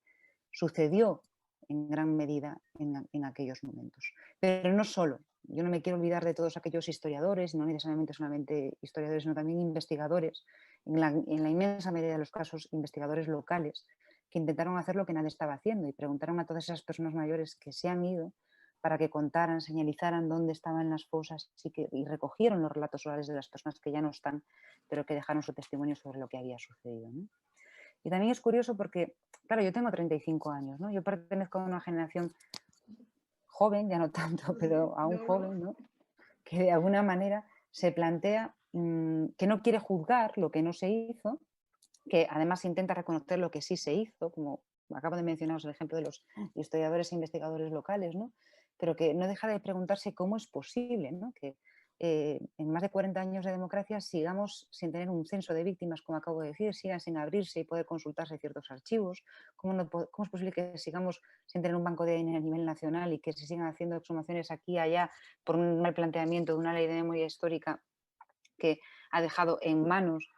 sucedió en gran medida en aquellos momentos. Pero no solo, yo no me quiero olvidar de todos aquellos historiadores, no necesariamente solamente historiadores, sino también investigadores, en la inmensa mayoría de los casos investigadores locales, que intentaron hacer lo que nadie estaba haciendo y preguntaron a todas esas personas mayores que se han ido para que contaran, señalizaran dónde estaban las fosas y recogieron los relatos orales de las personas que ya no están, pero que dejaron su testimonio sobre lo que había sucedido, ¿no? Y también es curioso porque, claro, yo tengo 35 años, ¿no? Yo pertenezco a una generación joven, ya no tanto, pero aún joven, ¿no? Que de alguna manera se plantea que no quiere juzgar lo que no se hizo, que además intenta reconocer lo que sí se hizo, como acabo de mencionaros el ejemplo de los historiadores e investigadores locales, ¿no? Pero que no deja de preguntarse cómo es posible, ¿no? Que en más de 40 años de democracia sigamos sin tener un censo de víctimas, como acabo de decir, sigan sin abrirse y poder consultarse ciertos archivos? ¿Cómo es posible que sigamos sin tener un banco de ADN a nivel nacional y que se sigan haciendo exhumaciones aquí y allá por un mal planteamiento de una ley de memoria histórica que ha dejado en manos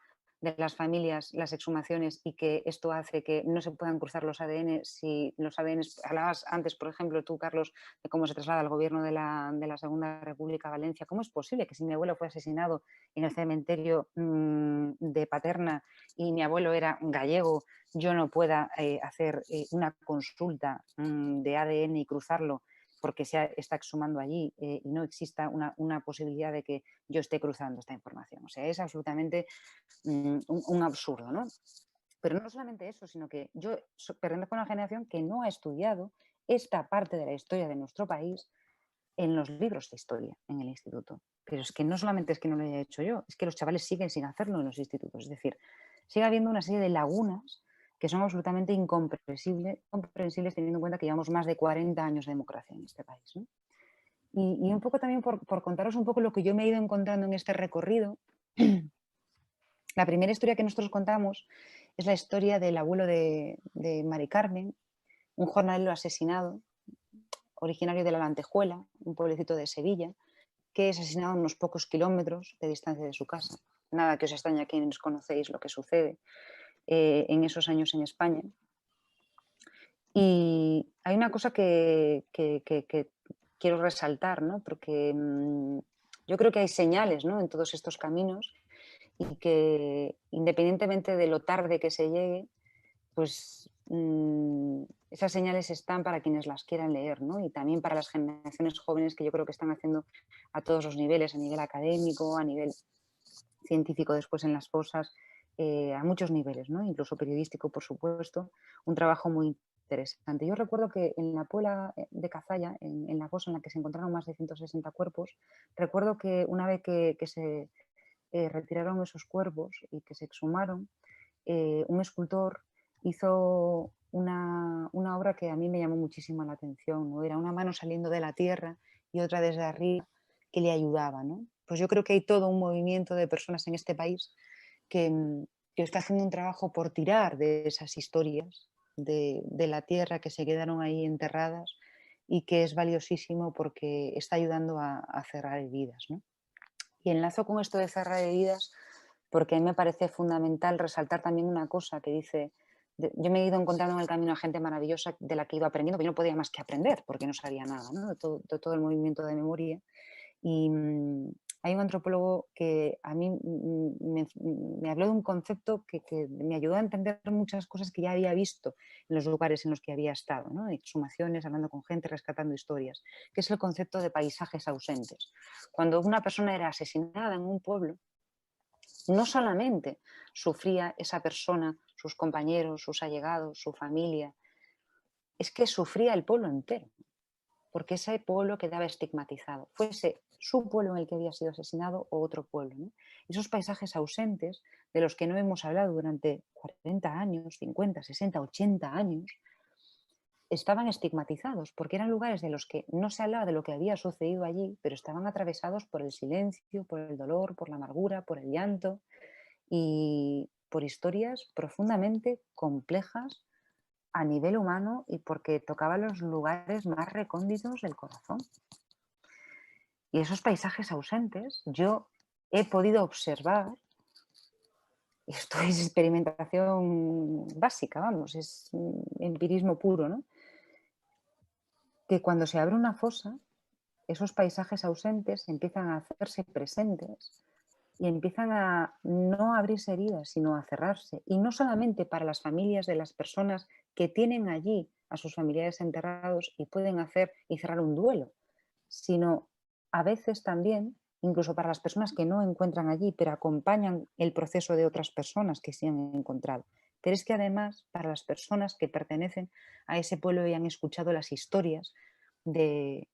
de las familias las exhumaciones y que esto hace que no se puedan cruzar los ADN? Si los ADN, hablabas antes, por ejemplo, tú, Carlos, de cómo se traslada el gobierno de la Segunda República a Valencia. ¿Cómo es posible que si mi abuelo fue asesinado en el cementerio de Paterna y mi abuelo era gallego, yo no pueda hacer una consulta de ADN y cruzarlo porque se está exhumando allí y no exista una posibilidad de que yo esté cruzando esta información? O sea, es absolutamente un absurdo, ¿no? Pero no solamente eso, sino que yo pertenezco a una generación que no ha estudiado esta parte de la historia de nuestro país en los libros de historia en el instituto. Pero es que no solamente es que no lo haya hecho yo, es que los chavales siguen sin hacerlo en los institutos. Es decir, sigue habiendo una serie de lagunas que son absolutamente incomprensibles teniendo en cuenta que llevamos más de 40 años de democracia en este país, ¿no? Y un poco también por contaros un poco lo que yo me he ido encontrando en este recorrido. La primera historia que nosotros contamos es la historia del abuelo de Mari Carmen, un jornalero asesinado, originario de la Lantejuela, un pueblecito de Sevilla, que es asesinado a unos pocos kilómetros de distancia de su casa. Nada que os extrañe a quienes conocéis lo que sucede en esos años en España. Y hay una cosa que quiero resaltar, ¿no? Porque yo creo que hay señales, ¿no?, en todos estos caminos, y que independientemente de lo tarde que se llegue, pues esas señales están para quienes las quieran leer, ¿no? Y también para las generaciones jóvenes que yo creo que están haciendo a todos los niveles, a nivel académico, a nivel científico después en las fosas, a muchos niveles, ¿no? Incluso periodístico, por supuesto, un trabajo muy interesante. Yo recuerdo que en la Puebla de Cazalla, en la fosa en la que se encontraron más de 160 cuerpos, recuerdo que una vez que se retiraron esos cuerpos y que se exhumaron, un escultor hizo una obra que a mí me llamó muchísimo la atención, ¿no? Era una mano saliendo de la tierra y otra desde arriba que le ayudaba, ¿no? Pues yo creo que hay todo un movimiento de personas en este país que está haciendo un trabajo por tirar de esas historias de la tierra que se quedaron ahí enterradas y que es valiosísimo porque está ayudando a cerrar heridas, ¿no? Y enlazo con esto de cerrar heridas porque a mí me parece fundamental resaltar también una cosa que dice, yo me he ido encontrando en el camino a gente maravillosa de la que iba aprendiendo, pero yo no podía más que aprender porque no sabía nada, ¿no?, de todo el movimiento de memoria. Y hay un antropólogo que a mí me habló de un concepto que me ayudó a entender muchas cosas que ya había visto en los lugares en los que había estado, ¿no?, exhumaciones, hablando con gente, rescatando historias, que es el concepto de paisajes ausentes. Cuando una persona era asesinada en un pueblo, no solamente sufría esa persona, sus compañeros, sus allegados, su familia, es que sufría el pueblo entero, porque ese pueblo quedaba estigmatizado, fuese su pueblo en el que había sido asesinado o otro pueblo, ¿no? Esos paisajes ausentes de los que no hemos hablado durante 40 años, 50, 60, 80 años, estaban estigmatizados porque eran lugares de los que no se hablaba de lo que había sucedido allí, pero estaban atravesados por el silencio, por el dolor, por la amargura, por el llanto y por historias profundamente complejas a nivel humano y porque tocaban los lugares más recónditos del corazón. Y esos paisajes ausentes yo he podido observar, y esto es experimentación básica, vamos, es empirismo puro, ¿no?, que cuando se abre una fosa, esos paisajes ausentes empiezan a hacerse presentes y empiezan a no abrirse heridas, sino a cerrarse. Y no solamente para las familias de las personas que tienen allí a sus familiares enterrados y pueden hacer y cerrar un duelo, sino a veces también, incluso para las personas que no encuentran allí, pero acompañan el proceso de otras personas que sí han encontrado. Pero es que además, para las personas que pertenecen a ese pueblo y han escuchado las historias de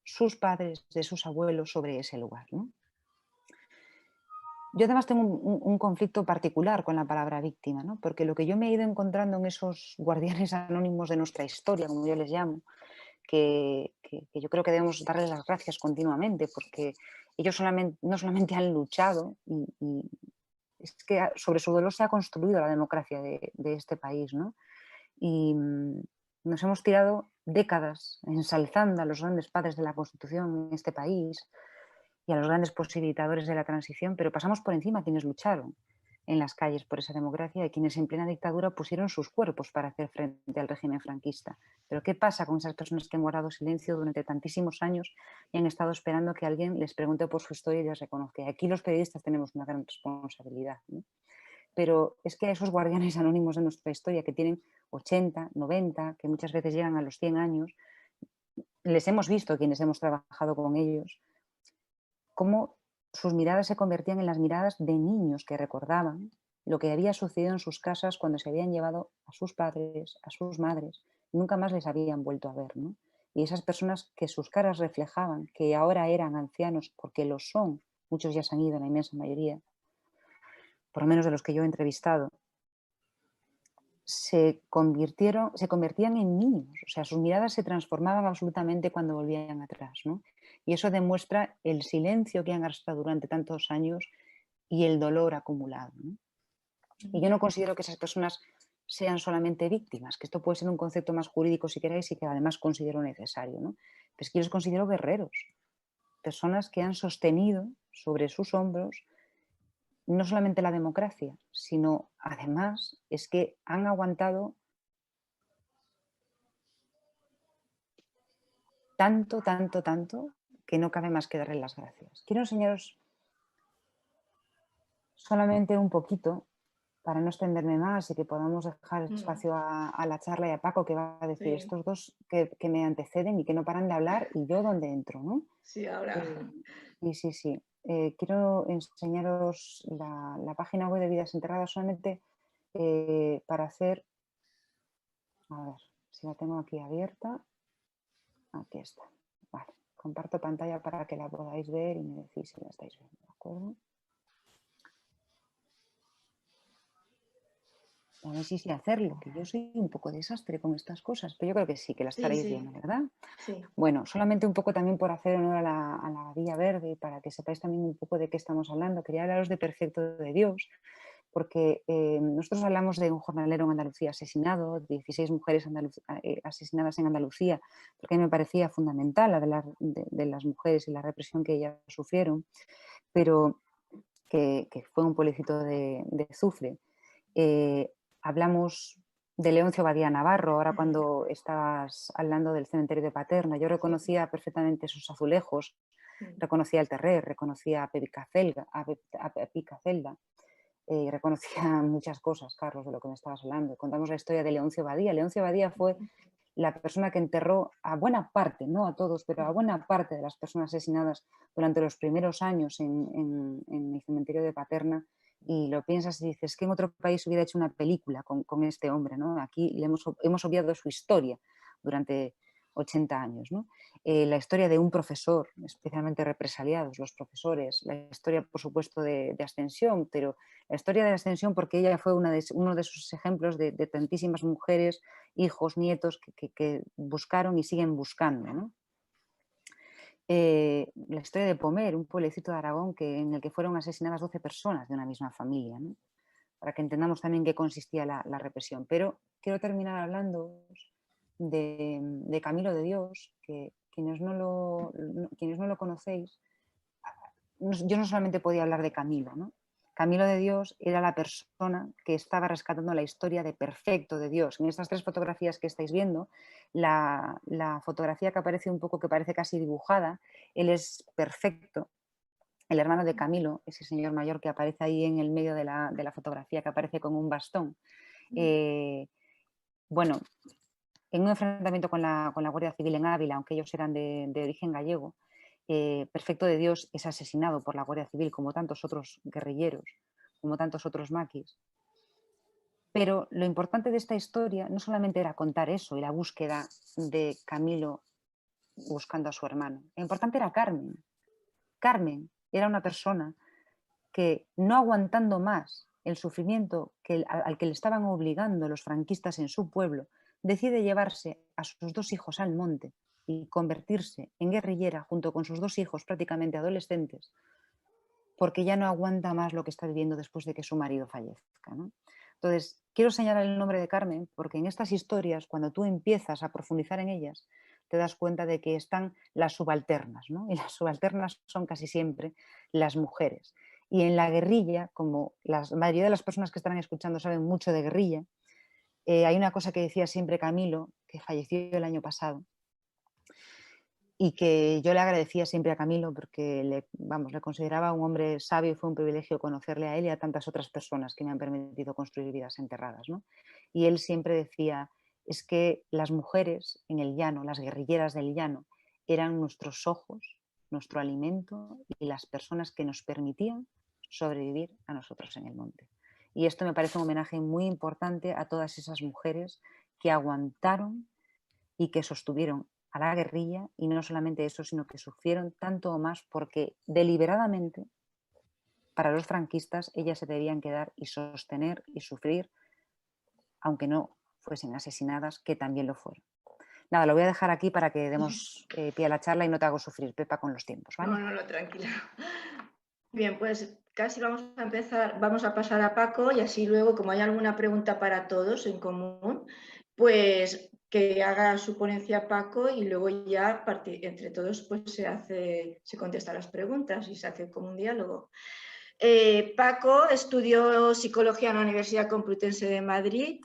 sus padres, de sus abuelos sobre ese lugar, ¿no? Yo además tengo un conflicto particular con la palabra víctima, ¿no?, porque lo que yo me he ido encontrando en esos guardianes anónimos de nuestra historia, como yo les llamo, que yo creo que debemos darles las gracias continuamente, porque ellos no solamente han luchado, y es que sobre su dolor se ha construido la democracia de este país, ¿no? Y nos hemos tirado décadas ensalzando a los grandes padres de la Constitución en este país y a los grandes posibilitadores de la transición, pero pasamos por encima a quienes lucharon en las calles por esa democracia y quienes en plena dictadura pusieron sus cuerpos para hacer frente al régimen franquista. Pero ¿qué pasa con esas personas que han guardado silencio durante tantísimos años y han estado esperando que alguien les pregunte por su historia y les reconozca? Y aquí los periodistas tenemos una gran responsabilidad, ¿no? Pero es que a esos guardianes anónimos de nuestra historia que tienen 80, 90, que muchas veces llegan a los 100 años, les hemos visto quienes hemos trabajado con ellos, cómo sus miradas se convertían en las miradas de niños que recordaban lo que había sucedido en sus casas cuando se habían llevado a sus padres, a sus madres, y nunca más les habían vuelto a ver, ¿no? Y esas personas que sus caras reflejaban que ahora eran ancianos, porque lo son, muchos ya se han ido, la inmensa mayoría, por lo menos de los que yo he entrevistado, se convertían en niños, o sea, sus miradas se transformaban absolutamente cuando volvían atrás, ¿no? Y eso demuestra el silencio que han arrastrado durante tantos años y el dolor acumulado, ¿no? Y yo no considero que esas personas sean solamente víctimas, que esto puede ser un concepto más jurídico si queréis y que además considero necesario, ¿no? Pero es que yo los considero guerreros, personas que han sostenido sobre sus hombros no solamente la democracia, sino además es que han aguantado tanto, tanto, tanto, que no cabe más que darle las gracias. Quiero enseñaros solamente un poquito, para no extenderme más y que podamos dejar espacio a la charla y a Paco, que va a decir estos dos que me anteceden y que no paran de hablar, y yo donde entro, ¿no? Sí, ahora. Sí. Quiero enseñaros la página web de Vidas Enterradas solamente para hacer, a ver si la tengo aquí abierta, aquí está, vale, comparto pantalla para que la podáis ver y me decís si la estáis viendo, ¿de acuerdo? A ver si sé hacerlo, que yo soy un poco desastre con estas cosas, pero yo creo que sí, que la estaréis viendo, ¿verdad? Sí. Bueno, solamente un poco también por hacer honor a la Villa Verde, para que sepáis también un poco de qué estamos hablando. Quería hablaros de Perfecto de Dios, porque nosotros hablamos de un jornalero en Andalucía asesinado, 16 mujeres asesinadas en Andalucía, porque a mí me parecía fundamental hablar de las mujeres y la represión que ellas sufrieron, pero que fue un pueblecito de Zufre. Hablamos de Leoncio Badía Navarro, ahora cuando estabas hablando del cementerio de Paterna, yo reconocía perfectamente esos azulejos, reconocía el Terrer, reconocía a Pica Celda, reconocía muchas cosas, Carlos, de lo que me estabas hablando. Contamos la historia de Leoncio Badía. Leoncio Badía fue la persona que enterró a buena parte, no a todos, pero a buena parte de las personas asesinadas durante los primeros años en el cementerio de Paterna. Y lo piensas y dices que en otro país hubiera hecho una película con este hombre, ¿no? Aquí hemos obviado su historia durante 80 años, ¿no? La historia de un profesor, especialmente represaliados, los profesores, la historia, por supuesto, de Ascensión, pero la historia de Ascensión porque ella fue uno de esos ejemplos de tantísimas mujeres, hijos, nietos que buscaron y siguen buscando, ¿no? La historia de Pomer, un pueblecito de Aragón en el que fueron asesinadas 12 personas de una misma familia, ¿no? Para que entendamos también qué consistía la represión. Pero quiero terminar hablando de Camilo de Dios, que quienes no lo conocéis, yo no solamente podía hablar de Camilo, ¿no? Camilo de Dios era la persona que estaba rescatando la historia de Perfecto de Dios. En estas 3 fotografías que estáis viendo, la fotografía que aparece un poco, que parece casi dibujada, él es Perfecto, el hermano de Camilo, ese señor mayor que aparece ahí en el medio de la fotografía, que aparece con un bastón. Bueno, en un enfrentamiento con la Guardia Civil en Ávila, aunque ellos eran de origen gallego, Perfecto de Dios es asesinado por la Guardia Civil, como tantos otros guerrilleros, como tantos otros maquis. Pero lo importante de esta historia no solamente era contar eso y la búsqueda de Camilo buscando a su hermano. Lo importante era Carmen. Carmen era una persona que, no aguantando más el sufrimiento al que le estaban obligando los franquistas en su pueblo, decide llevarse a sus 2 hijos al monte y convertirse en guerrillera junto con sus 2 hijos prácticamente adolescentes, porque ya no aguanta más lo que está viviendo después de que su marido fallezca, ¿no? Entonces, quiero señalar el nombre de Carmen porque en estas historias, cuando tú empiezas a profundizar en ellas, te das cuenta de que están las subalternas, ¿no? Y las subalternas son casi siempre las mujeres. Y en la guerrilla, como la mayoría de las personas que estarán escuchando saben mucho de guerrilla, hay una cosa que decía siempre Camilo, que falleció el año pasado, y que yo le agradecía siempre a Camilo porque le consideraba un hombre sabio y fue un privilegio conocerle a él y a tantas otras personas que me han permitido construir vidas enterradas, ¿no? Y él siempre decía, es que las mujeres en el llano, las guerrilleras del llano, eran nuestros ojos, nuestro alimento y las personas que nos permitían sobrevivir a nosotros en el monte. Y esto me parece un homenaje muy importante a todas esas mujeres que aguantaron y que sostuvieron a la guerrilla, y no solamente eso, sino que sufrieron tanto o más porque deliberadamente para los franquistas ellas se debían quedar y sostener y sufrir, aunque no fuesen asesinadas, que también lo fueron. Nada, lo voy a dejar aquí para que demos pie a la charla y no te hago sufrir, Pepa, con los tiempos, ¿vale? No, tranquila. Bien, pues casi vamos a empezar, vamos a pasar a Paco y así luego, como hay alguna pregunta para todos en común, pues que haga su ponencia Paco y luego ya entre todos pues se contestan las preguntas y se hace como un diálogo. Paco estudió psicología en la Universidad Complutense de Madrid,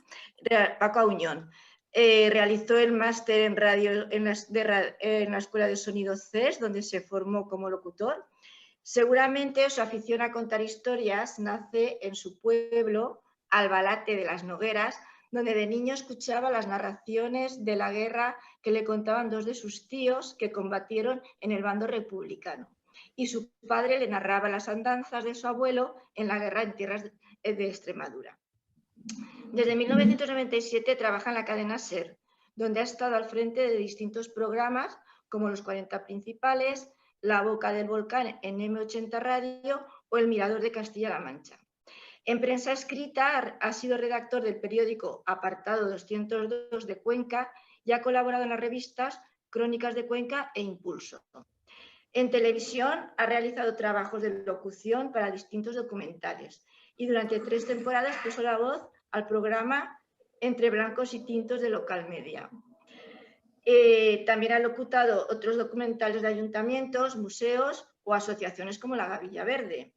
Paco Auñón. Realizó el máster en radio en la Escuela de Sonido CES, donde se formó como locutor. Seguramente su afición a contar historias nace en su pueblo, Albalate de las Nogueras, donde de niño escuchaba las narraciones de la guerra que le contaban 2 de sus tíos que combatieron en el bando republicano. Y su padre le narraba las andanzas de su abuelo en la guerra en tierras de Extremadura. Desde 1997 trabaja en la cadena SER, donde ha estado al frente de distintos programas como Los 40 Principales, La Boca del Volcán en M80 Radio o El Mirador de Castilla-La Mancha. En prensa escrita ha sido redactor del periódico Apartado 202 de Cuenca y ha colaborado en las revistas Crónicas de Cuenca e Impulso. En televisión ha realizado trabajos de locución para distintos documentales y durante 3 temporadas puso la voz al programa Entre Blancos y Tintos de Local Media. También ha locutado otros documentales de ayuntamientos, museos o asociaciones como la Gavilla Verde.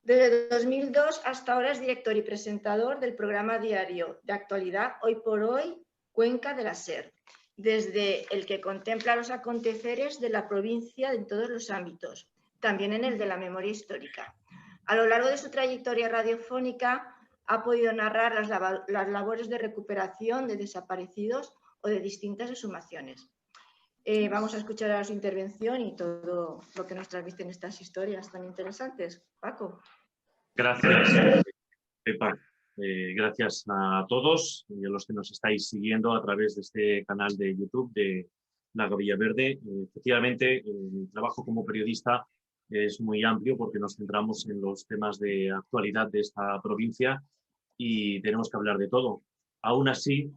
Desde 2002 hasta ahora es director y presentador del programa diario de actualidad Hoy por Hoy, Cuenca de la SER, desde el que contempla los aconteceres de la provincia en todos los ámbitos, también en el de la memoria histórica. A lo largo de su trayectoria radiofónica ha podido narrar las labores de recuperación de desaparecidos o de distintas exhumaciones. Vamos a escuchar a su intervención y todo lo que nos transmiten estas historias tan interesantes. Paco. Gracias, Pepa. Gracias a todos y a los que nos estáis siguiendo a través de este canal de YouTube de La Gavilla Verde. Efectivamente, mi trabajo como periodista es muy amplio porque nos centramos en los temas de actualidad de esta provincia y tenemos que hablar de todo. Aún así,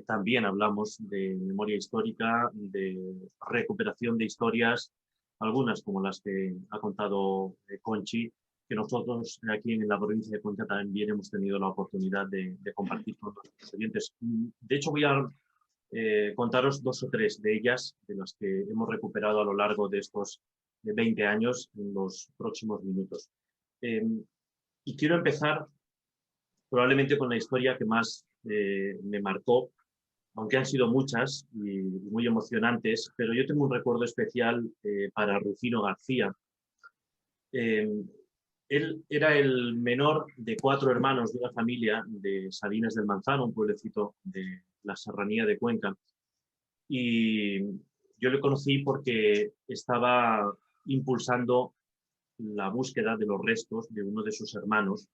también hablamos de memoria histórica, de recuperación de historias, algunas como las que ha contado Conchi, que nosotros aquí en la provincia de Cuenca también hemos tenido la oportunidad de compartir con nuestros oyentes. De hecho, voy a contaros 2 o 3 de ellas, de las que hemos recuperado a lo largo de estos 20 años en los próximos minutos. Y quiero empezar probablemente con la historia que más me marcó, aunque han sido muchas y muy emocionantes, pero yo tengo un recuerdo especial para Rufino García. Él era el menor de 4 hermanos de una familia de Salinas del Manzano, un pueblecito de la serranía de Cuenca. Y yo le conocí porque estaba impulsando la búsqueda de los restos de uno de sus hermanos,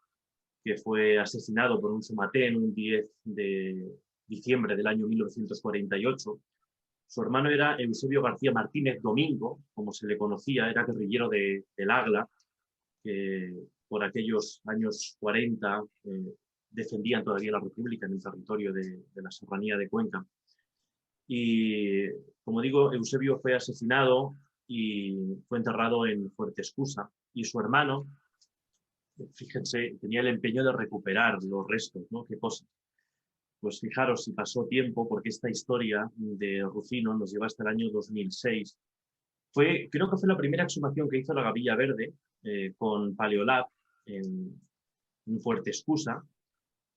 que fue asesinado por un somatén un 10 de diciembre del año 1948. Su hermano era Eusebio García Martínez Domingo, como se le conocía, era guerrillero del AGLA, que por aquellos años 40 defendían todavía la República en el territorio de la serranía de Cuenca. Y, como digo, Eusebio fue asesinado y fue enterrado en Fuertescusa. Y su hermano, fíjense, tenía el empeño de recuperar los restos, ¿no? ¿Qué cosa? Pues fijaros si pasó tiempo, porque esta historia de Rufino nos lleva hasta el año 2006. Creo que fue la primera exhumación que hizo la Gavilla Verde con Paleolab en Fuertescusa,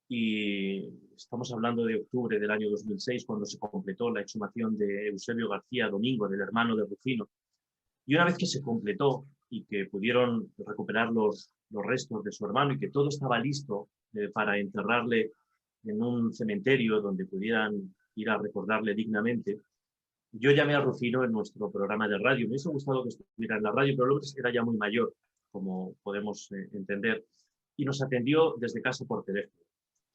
y estamos hablando de octubre del año 2006, cuando se completó la exhumación de Eusebio García Domingo, del hermano de Rufino. Y una vez que se completó y que pudieron recuperar los restos de su hermano y que todo estaba listo para enterrarle en un cementerio donde pudieran ir a recordarle dignamente, yo llamé a Rufino en nuestro programa de radio. Me hubiese gustado que estuviera en la radio, pero luego era ya muy mayor, como podemos entender, y nos atendió desde casa por teléfono.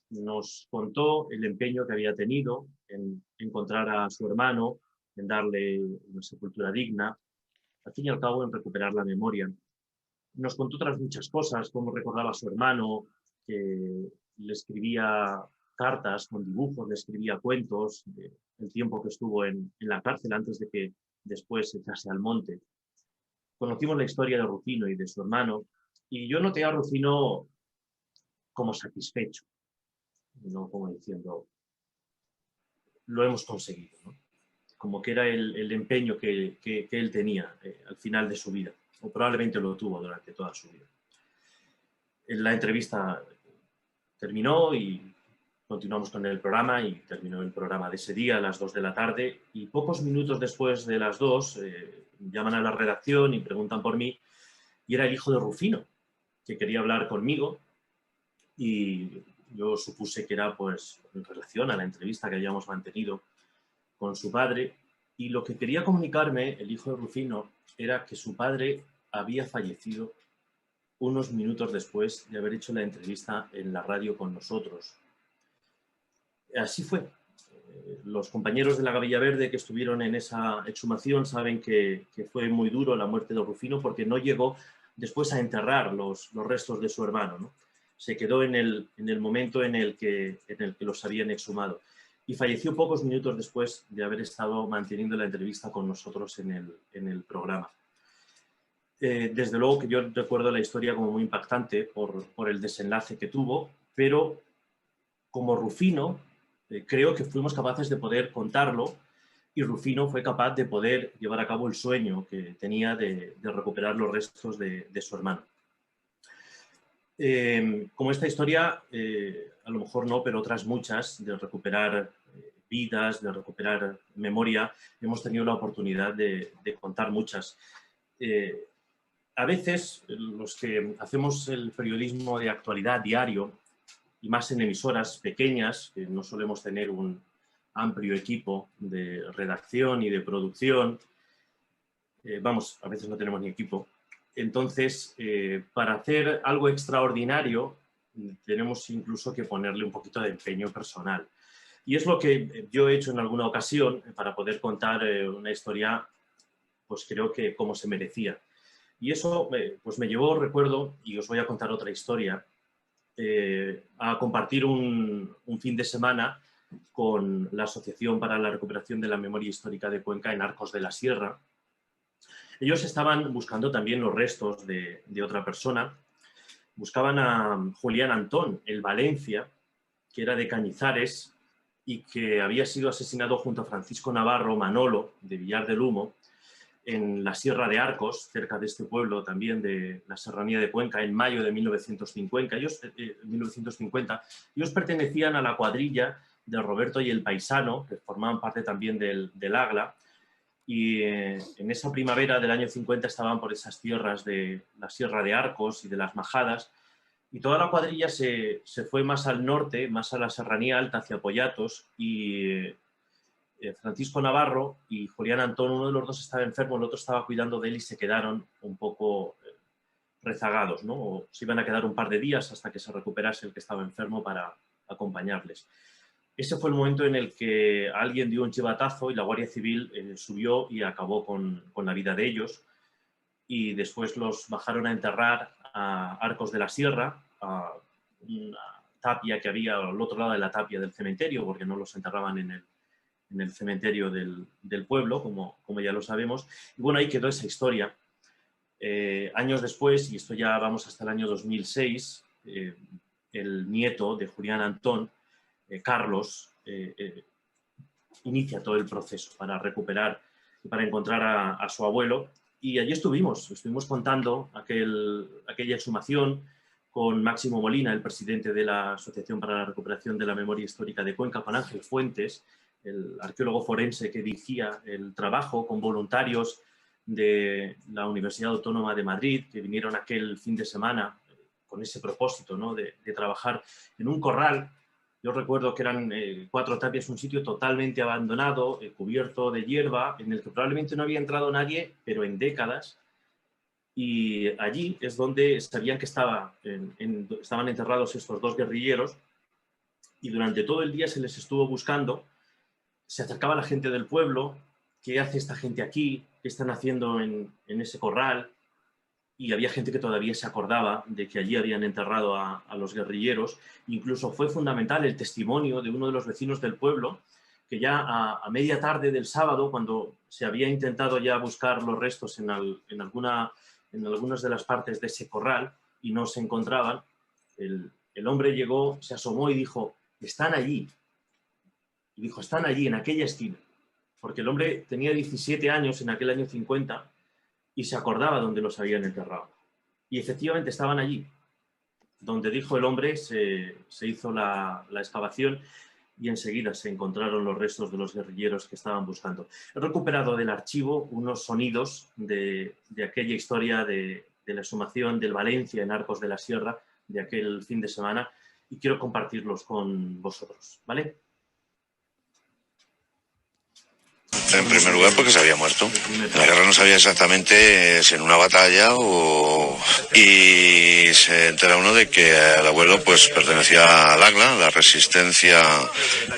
Nos contó el empeño que había tenido en encontrar a su hermano, en darle una sepultura digna, al fin y al cabo en recuperar la memoria. Nos contó otras muchas cosas, cómo recordaba a su hermano, que le escribía cartas con dibujos, le escribía cuentos, el tiempo que estuvo en la cárcel antes de que después se echase al monte. Conocimos la historia de Rufino y de su hermano, y yo noté a Rufino como satisfecho, no como diciendo, lo hemos conseguido, ¿no? Como que era el empeño que él tenía al final de su vida, o probablemente lo tuvo durante toda su vida. La entrevista terminó y continuamos con el programa, y terminó el programa de ese día a las 2 de la tarde, y pocos minutos después de las 2 llaman a la redacción y preguntan por mí, y era el hijo de Rufino, que quería hablar conmigo, y yo supuse que era pues en relación a la entrevista que habíamos mantenido con su padre, y lo que quería comunicarme el hijo de Rufino era que su padre había fallecido unos minutos después de haber hecho la entrevista en la radio con nosotros. Así fue. Los compañeros de la Gavilla Verde que estuvieron en esa exhumación saben que fue muy duro la muerte de Rufino, porque no llegó después a enterrar los restos de su hermano, ¿no? Se quedó en el momento en el que los habían exhumado, y falleció pocos minutos después de haber estado manteniendo la entrevista con nosotros en el programa. Desde luego que yo recuerdo la historia como muy impactante por el desenlace que tuvo, pero como Rufino creo que fuimos capaces de poder contarlo, y Rufino fue capaz de poder llevar a cabo el sueño que tenía de recuperar los restos de su hermano. Como esta historia, a lo mejor no, pero otras muchas, de recuperar vidas, de recuperar memoria, hemos tenido la oportunidad de contar muchas. A veces los que hacemos el periodismo de actualidad diario, y más en emisoras pequeñas, que no solemos tener un amplio equipo de redacción y de producción, a veces no tenemos ni equipo. Entonces, para hacer algo extraordinario, tenemos incluso que ponerle un poquito de empeño personal. Y es lo que yo he hecho en alguna ocasión para poder contar una historia, pues creo que como se merecía. Y eso pues me llevó, recuerdo, y os voy a contar otra historia, a compartir un fin de semana con la Asociación para la Recuperación de la Memoria Histórica de Cuenca en Arcos de la Sierra. Ellos estaban buscando también los restos de otra persona. Buscaban a Julián Antón, el Valencia, que era de Cañizares y que había sido asesinado junto a Francisco Navarro Manolo, de Villar del Humo, en la Sierra de Arcos, cerca de este pueblo también de la Serranía de Cuenca, en mayo de 1950. Ellos pertenecían a la cuadrilla de Roberto y el Paisano, que formaban parte también del AGLA, y en esa primavera del año 50 estaban por esas tierras de la Sierra de Arcos y de las Majadas, y toda la cuadrilla se fue más al norte, más a la Serranía Alta, hacia Pollatos, y Francisco Navarro y Julián Antón, uno de los dos estaba enfermo, el otro estaba cuidando de él, y se quedaron un poco rezagados, ¿no? O se iban a quedar un par de días hasta que se recuperase el que estaba enfermo para acompañarles. Ese fue el momento en el que alguien dio un chivatazo y la Guardia Civil subió y acabó con la vida de ellos, y después los bajaron a enterrar a Arcos de la Sierra, a una tapia que había al otro lado de la tapia del cementerio, porque no los enterraban en en el cementerio del pueblo, como ya lo sabemos. Y bueno, ahí quedó esa historia. Años después, y esto ya vamos hasta el año 2006, el nieto de Julián Antón, Carlos, inicia todo el proceso para recuperar y para encontrar a su abuelo. Y allí estuvimos contando aquella exhumación con Máximo Molina, el presidente de la Asociación para la Recuperación de la Memoria Histórica de Cuenca, con Ángel Fuentes, el arqueólogo forense que dirigía el trabajo, con voluntarios de la Universidad Autónoma de Madrid, que vinieron aquel fin de semana con ese propósito, ¿no?, de trabajar en un corral. Yo recuerdo que eran 4 tapias, un sitio totalmente abandonado, cubierto de hierba, en el que probablemente no había entrado nadie, pero en décadas. Y allí es donde sabían que estaban enterrados estos 2 guerrilleros, y durante todo el día se les estuvo buscando. Se acercaba la gente del pueblo: ¿qué hace esta gente aquí? ¿Qué están haciendo en ese corral? Y había gente que todavía se acordaba de que allí habían enterrado a los guerrilleros. Incluso fue fundamental el testimonio de uno de los vecinos del pueblo, que ya a media tarde del sábado, cuando se había intentado ya buscar los restos en algunas de las partes de ese corral y no se encontraban, el hombre llegó, se asomó y dijo: están allí. Y dijo: están allí, en aquella esquina. Porque el hombre tenía 17 años en aquel año 50 y se acordaba dónde los habían enterrado. Y efectivamente estaban allí. Donde dijo el hombre, se hizo la excavación y enseguida se encontraron los restos de los guerrilleros que estaban buscando. He recuperado del archivo unos sonidos de aquella historia de la exhumación del Valencia en Arcos de la Sierra, de aquel fin de semana, y quiero compartirlos con vosotros, ¿vale? En primer lugar porque se había muerto. En la guerra no sabía exactamente si en una batalla o... Y se entera uno de que el abuelo pues pertenecía al AGLA, la resistencia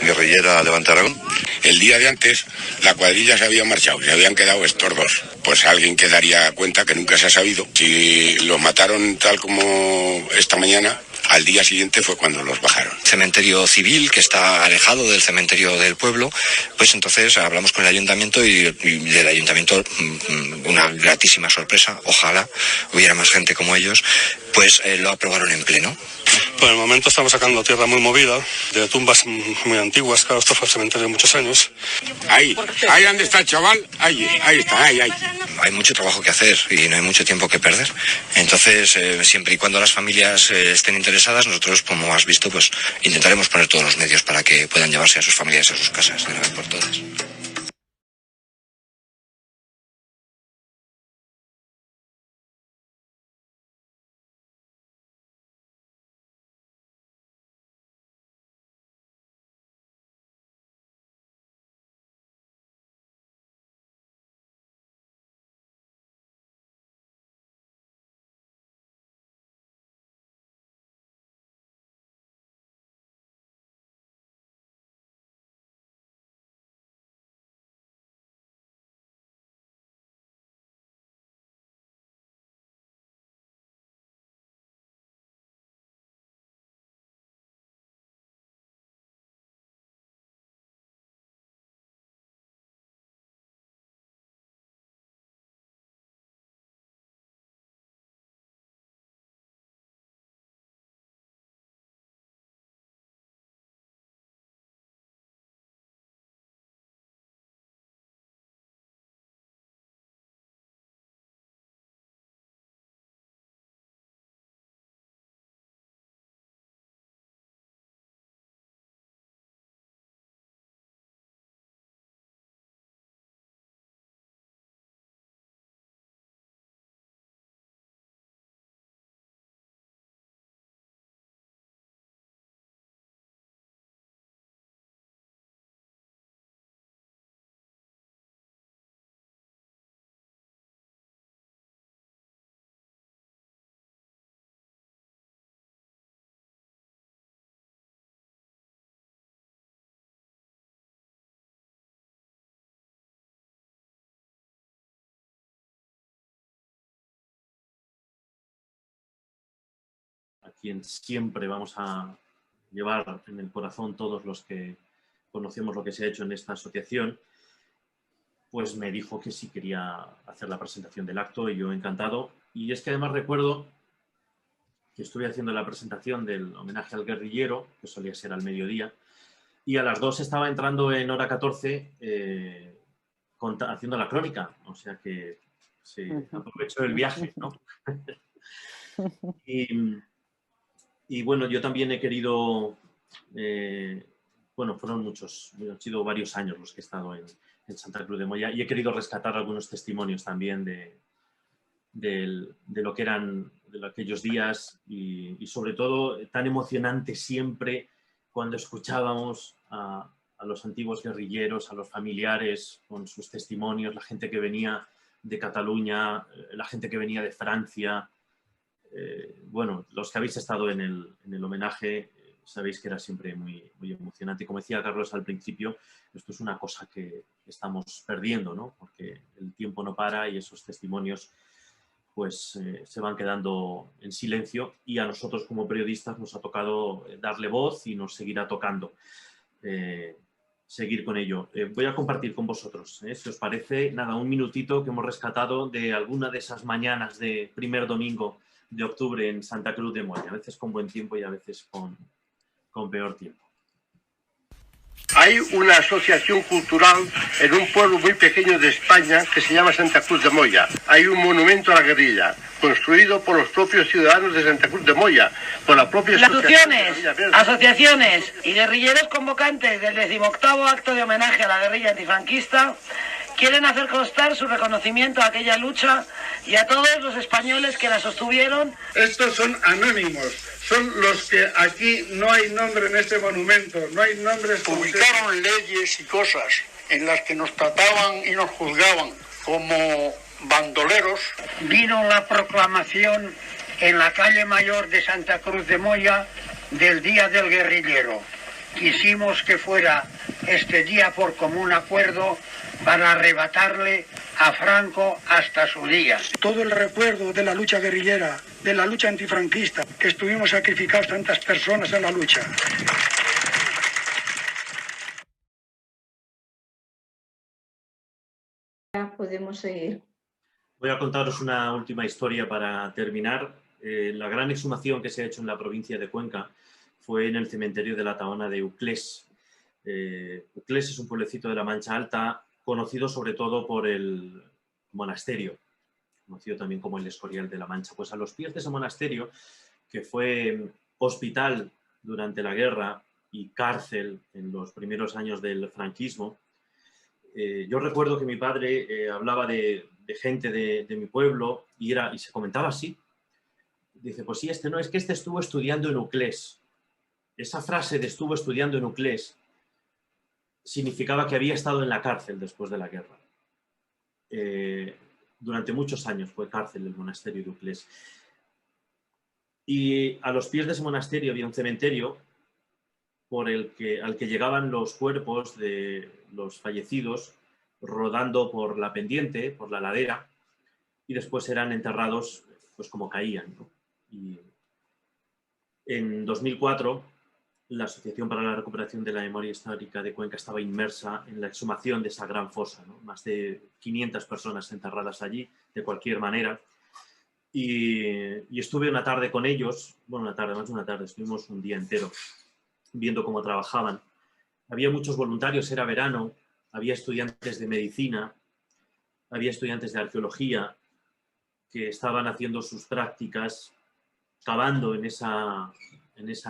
guerrillera Levante Aragón. El día de antes la cuadrilla se había marchado, se habían quedado estos 2. Pues alguien que daría cuenta, que nunca se ha sabido, si los mataron tal como esta mañana. Al día siguiente fue cuando los bajaron. Cementerio civil que está alejado del cementerio del pueblo, pues entonces hablamos con el ayuntamiento y del ayuntamiento una gratísima sorpresa, ojalá hubiera más gente como ellos, pues lo aprobaron en pleno. Por el momento estamos sacando tierra muy movida, de tumbas muy antiguas, claro, esto fue el cementerio de muchos años. Ahí donde está el chaval, ahí está. Hay mucho trabajo que hacer y no hay mucho tiempo que perder. Entonces, siempre y cuando las familias estén interesadas, nosotros, como has visto, pues intentaremos poner todos los medios para que puedan llevarse a sus familias a sus casas de una vez por todas. A quien siempre vamos a llevar en el corazón todos los que conocemos lo que se ha hecho en esta asociación, pues me dijo que sí quería hacer la presentación del acto y yo encantado. Y es que además recuerdo que estuve haciendo la presentación del homenaje al guerrillero, que solía ser al mediodía, y a las 2 estaba entrando en hora 14 haciendo la crónica, o sea que se aprovechó el viaje, ¿no? y bueno, yo también he querido, bueno, fueron muchos, han sido varios años los que he estado en Santa Cruz de Moya y he querido rescatar algunos testimonios también de lo que eran aquellos días y sobre todo tan emocionante siempre cuando escuchábamos a los antiguos guerrilleros, a los familiares con sus testimonios, la gente que venía de Cataluña, la gente que venía de Francia. Bueno, los que habéis estado en el homenaje sabéis que era siempre muy, muy emocionante. Y como decía Carlos al principio, esto es una cosa que estamos perdiendo, ¿no? Porque el tiempo no para y esos testimonios pues se van quedando en silencio y a nosotros como periodistas nos ha tocado darle voz y nos seguirá tocando seguir con ello. Voy a compartir con vosotros, si os parece, nada, un minutito que hemos rescatado de alguna de esas mañanas de primer domingo de octubre en Santa Cruz de Moya, a veces con buen tiempo y a veces con peor tiempo. Hay una asociación cultural en un pueblo muy pequeño de España que se llama Santa Cruz de Moya. Hay un monumento a la guerrilla, construido por los propios ciudadanos de Santa Cruz de Moya, por la propia asociaciones y guerrilleros convocantes del 18º acto de homenaje a la guerrilla antifranquista quieren hacer constar su reconocimiento a aquella lucha y a todos los españoles que la sostuvieron. Estos son anónimos, son los que aquí no hay nombre en este monumento, no hay nombres. Publicaron leyes y cosas en las que nos trataban y nos juzgaban como bandoleros. Vino la proclamación en la calle mayor de Santa Cruz de Moya del Día del Guerrillero. Quisimos que fuera este día por común acuerdo para arrebatarle a Franco hasta su día. Todo el recuerdo de la lucha guerrillera, de la lucha antifranquista, que estuvimos sacrificados tantas personas en la lucha. Ya podemos seguir. Voy a contaros una última historia para terminar. La gran exhumación que se ha hecho en la provincia de Cuenca fue en el cementerio de la Tahona de Uclés. Uclés es un pueblecito de la Mancha Alta, conocido sobre todo por el monasterio, conocido también como el Escorial de la Mancha. Pues a los pies de ese monasterio, que fue hospital durante la guerra y cárcel en los primeros años del franquismo, yo recuerdo que mi padre hablaba de gente de mi pueblo y se comentaba así. Dice, pues sí, este estuvo estudiando en Uclés. Esa frase de estuvo estudiando en Uclés significaba que había estado en la cárcel después de la guerra. Durante muchos años fue cárcel el monasterio de Uclés. Y a los pies de ese monasterio había un cementerio al que llegaban los cuerpos de los fallecidos rodando por la pendiente, por la ladera, y después eran enterrados pues como caían, ¿no? Y en 2004 la Asociación para la Recuperación de la Memoria Histórica de Cuenca estaba inmersa en la exhumación de esa gran fosa, ¿no? Más de 500 personas enterradas allí, de cualquier manera. Y estuve una tarde con ellos, bueno, más de una tarde, estuvimos un día entero viendo cómo trabajaban. Había muchos voluntarios, era verano, había estudiantes de medicina, había estudiantes de arqueología que estaban haciendo sus prácticas, cavando en esa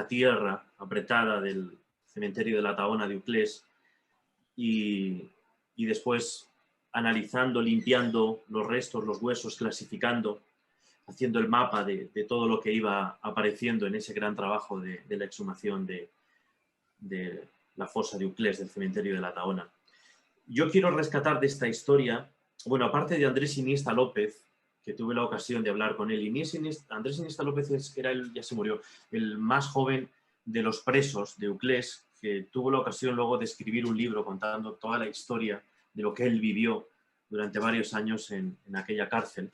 tierra apretada del cementerio de la Tahona de Uclés y después analizando, limpiando los restos, los huesos, clasificando, haciendo el mapa de todo lo que iba apareciendo en ese gran trabajo de la exhumación de la fosa de Uclés, del cementerio de la Tahona. Yo quiero rescatar de esta historia, bueno, aparte de Andrés Iniesta López, que tuve la ocasión de hablar con él. Andrés Iniesta López era ya se murió, el más joven de los presos de Uclés, que tuvo la ocasión luego de escribir un libro contando toda la historia de lo que él vivió durante varios años en aquella cárcel.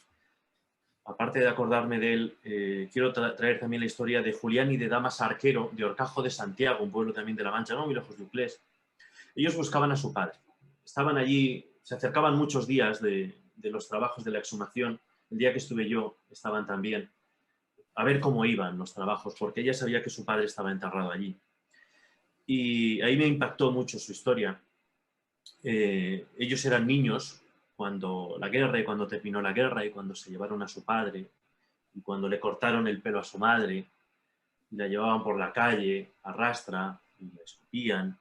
Aparte de acordarme de él, quiero traer también la historia de Julián y de Damas Arquero, de Horcajo de Santiago, un pueblo también de La Mancha, no muy lejos de Uclés, Ellos buscaban a su padre. Estaban allí, se acercaban muchos días de los trabajos de la exhumación. El día que estuve yo estaban también a ver cómo iban los trabajos, porque ella sabía que su padre estaba enterrado allí. Y ahí me impactó mucho su historia. Ellos eran niños cuando la guerra y cuando terminó la guerra y cuando se llevaron a su padre y cuando le cortaron el pelo a su madre y la llevaban por la calle a rastra y la escupían,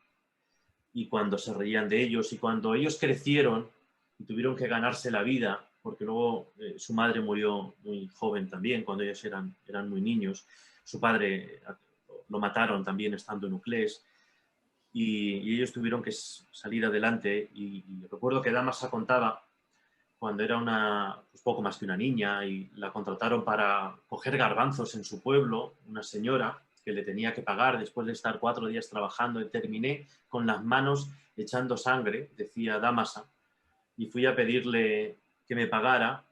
y cuando se reían de ellos y cuando ellos crecieron y tuvieron que ganarse la vida, porque luego su madre murió muy joven también, cuando ellos eran muy niños. Su padre lo mataron también estando en Uclés y ellos tuvieron que salir adelante. Y recuerdo que Dámasa contaba cuando era pues poco más que una niña y la contrataron para coger garbanzos en su pueblo, una señora que le tenía que pagar después de estar 4 días trabajando, y terminé con las manos echando sangre, decía Dámasa, y fui a pedirle que me pagara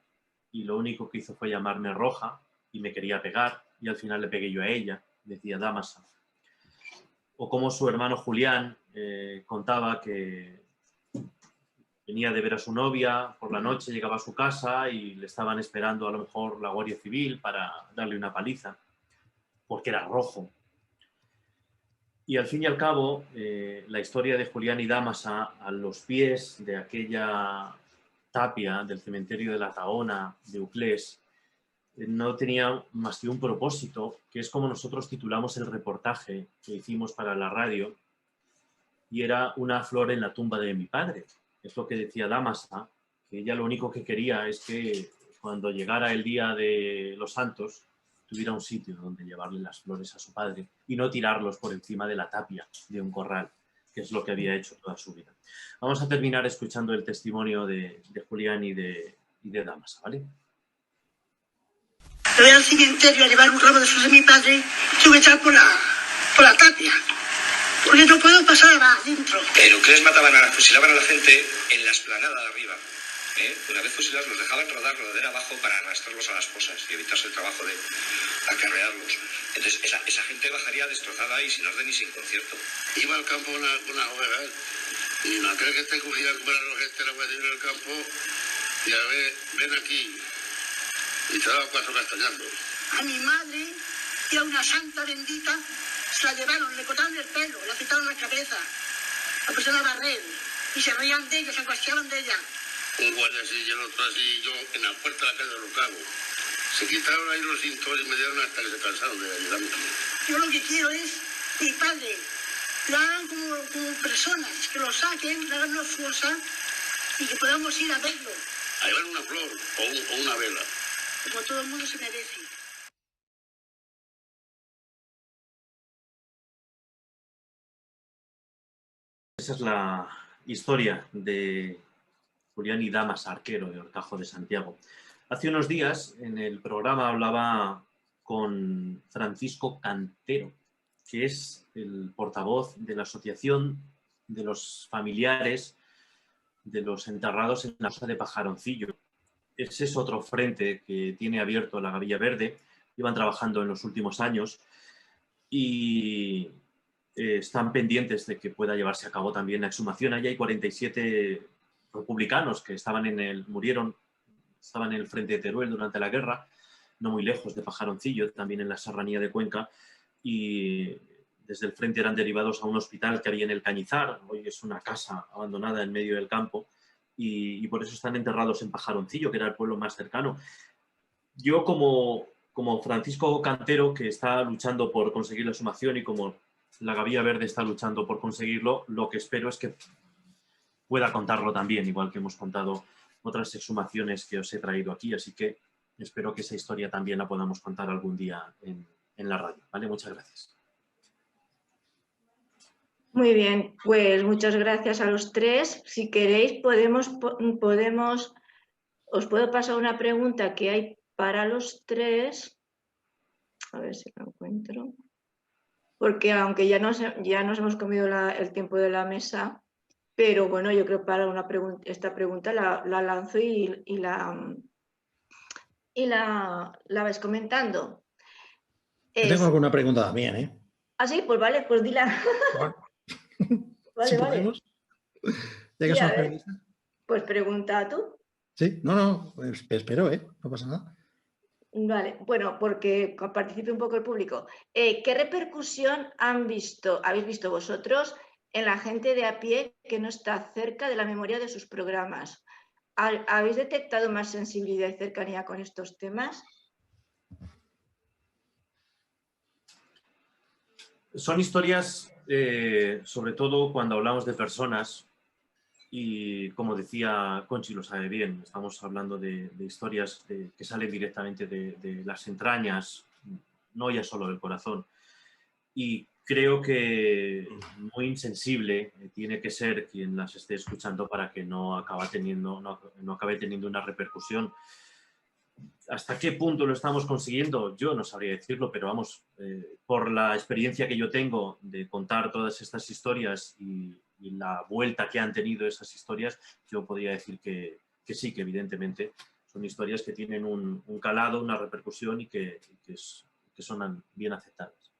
y lo único que hizo fue llamarme roja y me quería pegar y al final le pegué yo a ella, decía Dámasa. O como su hermano Julián contaba que venía de ver a su novia por la noche, llegaba a su casa y le estaban esperando a lo mejor la Guardia Civil para darle una paliza, porque era rojo. Y al fin y al cabo, la historia de Julián y Dámasa a los pies de aquella tapia del cementerio de la Tahona de Uclés no tenía más que un propósito, que es como nosotros titulamos el reportaje que hicimos para la radio, y era una flor en la tumba de mi padre. Es lo que decía Dámasa, que ella lo único que quería es que cuando llegara el día de los santos tuviera un sitio donde llevarle las flores a su padre y no tirarlos por encima de la tapia de un corral, que es lo que había hecho toda su vida. Vamos a terminar escuchando el testimonio de Julián y de Dámasa, ¿vale? Voy al cementerio a llevar un ramo de flores de mi padre, tuve que echar por la tapia, porque no puedo pasar adentro. Pero que les mataban, fusilaban a la gente en la explanada de arriba. Una vez fusilados los dejaban rodar rodadera abajo para arrastrarlos a las fosas y evitarse el trabajo de acarrearlos. Entonces esa gente bajaría destrozada y sin orden y sin concierto. Iba al campo una oveja y no creo que te cogían como la gente la puede ir al campo y a ver, ven aquí. Y te daba 4 castañazos. A mi madre y a una santa bendita se la llevaron, le cortaron el pelo, le quitaron la cabeza, la pusieron a barrer y se reían de ella, se angustiaban de ella. Un guardia así y el otro así, y yo en la puerta de la calle de los Cabos. Se quitaron ahí los cintos y me dieron hasta que se cansaron de ayudarme. Yo lo que quiero es que mi padre lo hagan como personas, que lo saquen, le hagan una fuerza y que podamos ir a verlo. A llevar una flor o una vela. Como todo el mundo se merece. Esa es la historia de Julián y Dámasa, arquero de Horcajo de Santiago. Hace unos días en el programa hablaba con Francisco Cantero, que es el portavoz de la Asociación de los Familiares de los Enterrados en la Fosa de Pajaroncillo. Ese es otro frente que tiene abierto la Gavilla Verde. Llevan trabajando en los últimos años y están pendientes de que pueda llevarse a cabo también la exhumación. Allí hay 47 republicanos que estaban en el frente de Teruel durante la guerra, no muy lejos de Pajaroncillo, también en la serranía de Cuenca, y desde el frente eran derivados a un hospital que había en el Cañizar. Hoy es una casa abandonada en medio del campo, y por eso están enterrados en Pajaroncillo, que era el pueblo más cercano. Yo como Francisco Cantero, que está luchando por conseguir la exhumación, y como la Gavilla Verde está luchando por conseguirlo, lo que espero es que pueda contarlo también, igual que hemos contado otras exhumaciones que os he traído aquí, así que espero que esa historia también la podamos contar algún día en la radio, ¿vale? Muchas gracias. Muy bien, pues muchas gracias a los tres. Si queréis, os puedo pasar una pregunta que hay para los tres. A ver si la encuentro. Porque aunque ya nos hemos comido el tiempo de la mesa, pero bueno, yo creo que para esta pregunta la lanzo y la vais comentando. Yo tengo alguna pregunta también, ¿eh? Ah, sí, pues vale, pues dila. Bueno, Vale, si vale. podemos. Ya que Sí, a somos ver, periodistas. pues pregunta tú. Sí, no, pues espero, no pasa nada. Vale, bueno, porque participe un poco el público. ¿Qué repercusión habéis visto vosotros en la gente de a pie que no está cerca de la memoria de sus programas? ¿Habéis detectado más sensibilidad y cercanía con estos temas? Son historias, sobre todo cuando hablamos de personas, y como decía Conchi, lo sabe bien, estamos hablando de historias que salen directamente de las entrañas, no ya solo del corazón. Y creo que muy insensible tiene que ser quien las esté escuchando para que no acabe teniendo una repercusión. ¿Hasta qué punto lo estamos consiguiendo? Yo no sabría decirlo, pero vamos, por la experiencia que yo tengo de contar todas estas historias y la vuelta que han tenido esas historias, yo podría decir que sí, que evidentemente son historias que tienen un calado, una repercusión y que son bien aceptadas.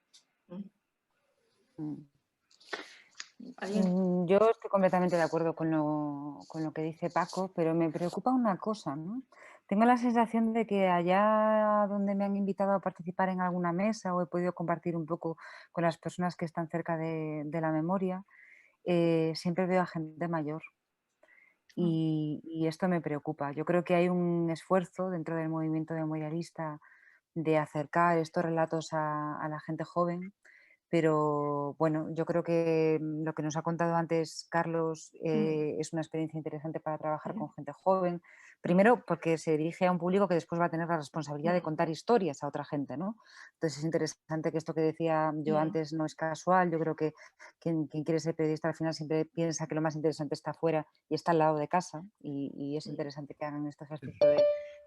Yo estoy completamente de acuerdo con lo que dice Paco, pero me preocupa una cosa, ¿no? Tengo la sensación de que allá donde me han invitado a participar en alguna mesa o he podido compartir un poco con las personas que están cerca de la memoria, siempre veo a gente mayor. Y esto me preocupa. Yo creo que hay un esfuerzo dentro del movimiento memorialista de acercar estos relatos a la gente joven, pero bueno, yo creo que lo que nos ha contado antes Carlos es una experiencia interesante para trabajar con gente joven. Primero, porque se dirige a un público que después va a tener la responsabilidad de contar historias a otra gente, ¿no? Entonces es interesante que esto que decía yo antes no es casual. Yo creo que quien quiere ser periodista al final siempre piensa que lo más interesante está afuera y está al lado de casa, y es interesante que hagan este ejercicio de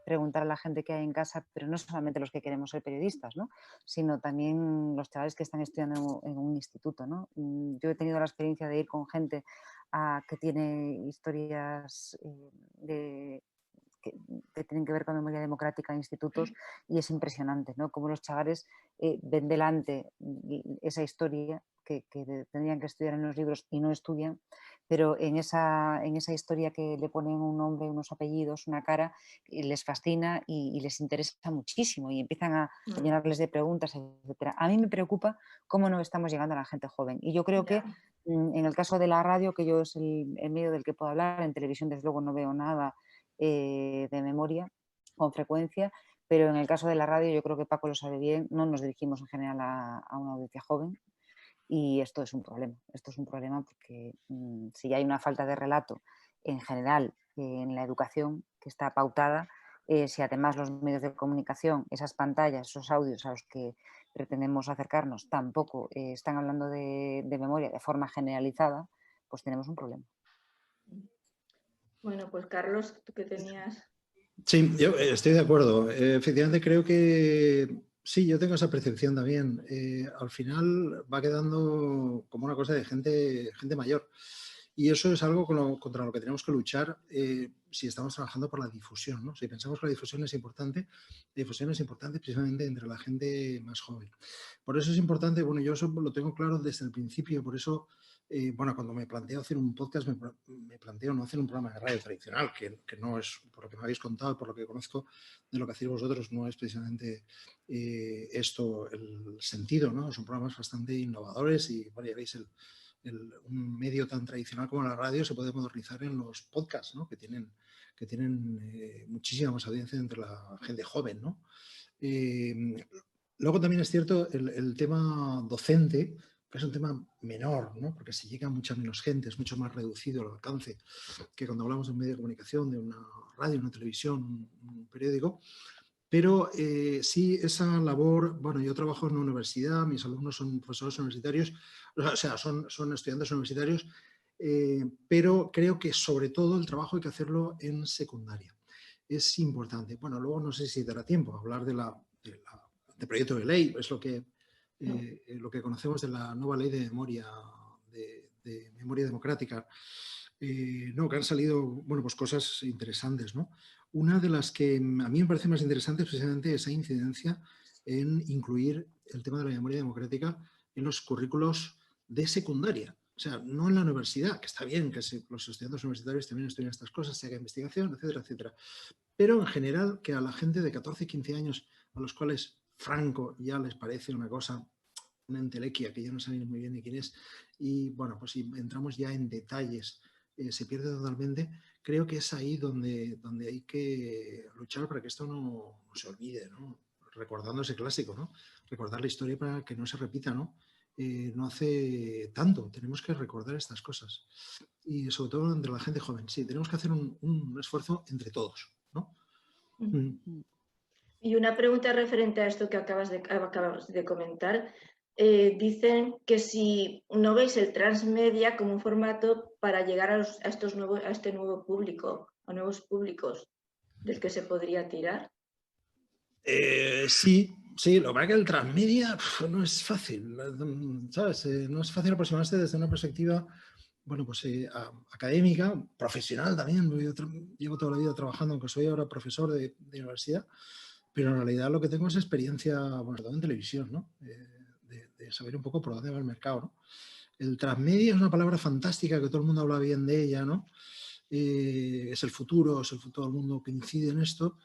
preguntar a la gente que hay en casa, pero no solamente los que queremos ser periodistas, ¿no? Sino también los chavales que están estudiando en un instituto, ¿no? Yo he tenido la experiencia de ir con gente que tiene historias que tienen que ver con memoria democrática en institutos, y es impresionante, ¿no? Cómo los chavales ven delante esa historia que tendrían que estudiar en los libros y no estudian, pero en esa historia que le ponen un nombre, unos apellidos, una cara, les fascina y les interesa muchísimo y empiezan a llenarles de preguntas, etc. A mí me preocupa cómo no estamos llegando a la gente joven, y yo creo que en el caso de la radio, que yo es el medio del que puedo hablar, en televisión desde luego no veo nada de memoria con frecuencia, pero en el caso de la radio, yo creo que Paco lo sabe bien, no nos dirigimos en general a una audiencia joven, y esto es un problema. Esto es un problema porque si hay una falta de relato en general en la educación que está pautada, si además los medios de comunicación, esas pantallas, esos audios a los que pretendemos acercarnos tampoco están hablando de memoria de forma generalizada, pues tenemos un problema. Bueno, pues Carlos, ¿tú qué tenías? Sí, yo estoy de acuerdo. Efectivamente creo que sí, yo tengo esa percepción también. Al final va quedando como una cosa de gente mayor. Y eso es algo contra lo que tenemos que luchar si estamos trabajando por la difusión, ¿no? Si pensamos que la difusión es importante precisamente entre la gente más joven. Por eso es importante, bueno, yo eso lo tengo claro desde el principio, por eso, bueno, cuando me planteo hacer un podcast, me planteo no hacer un programa de radio tradicional, que no es, por lo que me habéis contado y por lo que conozco de lo que hacéis vosotros, no es precisamente esto el sentido, ¿no? Son programas bastante innovadores y, bueno, ya veis, un medio tan tradicional como la radio se puede modernizar en los podcasts, ¿no? que tienen muchísima más audiencia entre la gente joven, ¿no? Luego también es cierto el tema docente, que es un tema menor, ¿no? Porque se llega a mucha menos gente, es mucho más reducido el alcance que cuando hablamos de un medio de comunicación, de una radio, una televisión, un periódico. Pero sí, esa labor, bueno, yo trabajo en una universidad, mis alumnos son profesores universitarios, o sea, son estudiantes universitarios, pero creo que sobre todo el trabajo hay que hacerlo en secundaria. Es importante. Bueno, luego no sé si dará tiempo a hablar de proyecto de ley, es lo que conocemos de la nueva ley de memoria, de memoria democrática. No, que han salido, bueno, pues cosas interesantes, ¿no? Una de las que a mí me parece más interesante es precisamente esa incidencia en incluir el tema de la memoria democrática en los currículos de secundaria. O sea, no en la universidad, que está bien que los estudiantes universitarios también estudian estas cosas, se haga investigación, etcétera, etcétera. Pero en general que a la gente de 14 y 15 años, a los cuales Franco ya les parece una cosa, una entelequia que ya no saben muy bien de quién es, y bueno, pues si entramos ya en detalles, se pierde totalmente. Creo que es ahí donde hay que luchar para que esto no se olvide, ¿no? Recordando ese clásico, ¿no? Recordar la historia para que no se repita, ¿no? No hace tanto, tenemos que recordar estas cosas. Y sobre todo entre la gente joven, sí, tenemos que hacer un esfuerzo entre todos, ¿no? Y una pregunta referente a esto que acabas de comentar. Dicen que si no veis el transmedia como un formato para llegar a este nuevo público, a nuevos públicos del que se podría tirar. Sí, lo que pasa es que el transmedia no es fácil, ¿sabes? No es fácil aproximarse desde una perspectiva, bueno, pues académica, profesional también. Yo llevo toda la vida trabajando, aunque soy ahora profesor de universidad, pero en realidad lo que tengo es experiencia, bueno, todo en televisión, ¿no? De saber un poco por dónde va el mercado, ¿no? El transmedia es una palabra fantástica que todo el mundo habla bien de ella, ¿no? Es el futuro, todo el mundo que incide en esto,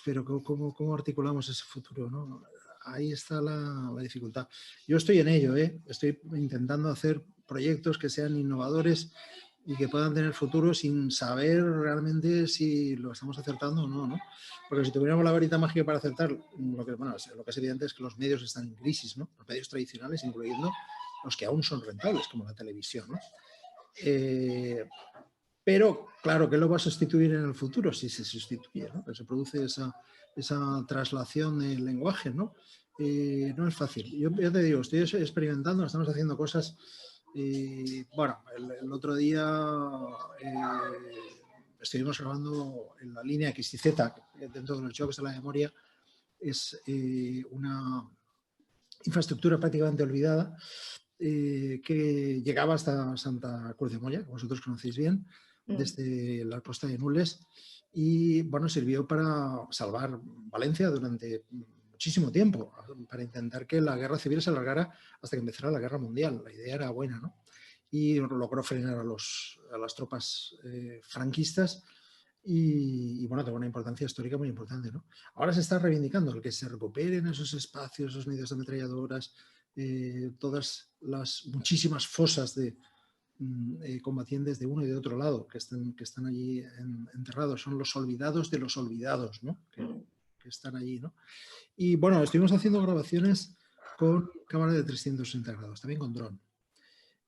pero ¿cómo articulamos ese futuro, ¿no? Ahí está la dificultad. Yo estoy en ello, estoy intentando hacer proyectos que sean innovadores y que puedan tener futuro sin saber realmente si lo estamos acertando o no, ¿no? Porque si tuviéramos la varita mágica para acertar, lo que es evidente es que los medios están en crisis, ¿no? Los medios tradicionales, incluyendo los que aún son rentables, como la televisión, ¿no? Pero, claro, ¿qué lo va a sustituir en el futuro? Si se sustituye, ¿no? Que se produce esa traslación del lenguaje, ¿no? No es fácil. Yo ya te digo, estoy experimentando, estamos haciendo cosas. Bueno, el otro día estuvimos grabando en la línea XYZ, dentro de los Jocs de la Memoria, es una infraestructura prácticamente olvidada que llegaba hasta Santa Cruz de Moya, que vosotros conocéis bien, desde la costa de Nules, y bueno, sirvió para salvar Valencia durante muchísimo tiempo, para intentar que la guerra civil se alargara hasta que empezara la guerra mundial. La idea era buena, ¿no? Y logró frenar a las tropas franquistas y bueno, tuvo una importancia histórica muy importante, ¿no? Ahora se está reivindicando el que se recuperen esos espacios, esos nidos de ametralladoras, todas las muchísimas fosas de combatientes de uno y de otro lado que están allí enterrados. Son los olvidados de los olvidados, ¿no? Que están allí, ¿no? Y bueno, estuvimos haciendo grabaciones con cámara de 360 grados, también con dron.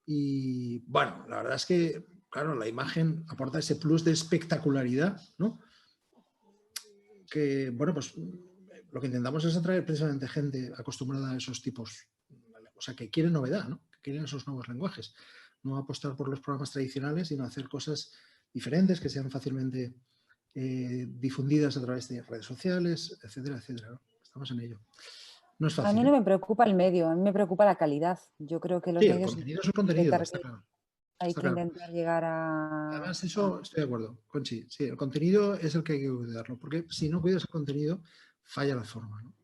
Y bueno, la verdad es que, claro, la imagen aporta ese plus de espectacularidad, ¿no? Que, bueno, pues lo que intentamos es atraer precisamente gente acostumbrada a esos tipos, o sea, que quieren novedad, ¿no? Que quieren esos nuevos lenguajes. No apostar por los programas tradicionales, sino hacer cosas diferentes que sean fácilmente difundidas a través de redes sociales, etcétera, etcétera, ¿no? Estamos en ello. No es fácil. A mí no me preocupa el medio, a mí me preocupa la calidad. Yo creo que los sí, medios... el contenido es un contenido, está claro. Hay que intentar llegar a... Además, eso estoy de acuerdo, Conchi. Sí, el contenido es el que hay que cuidarlo, porque si no cuidas el contenido, falla la forma, ¿no?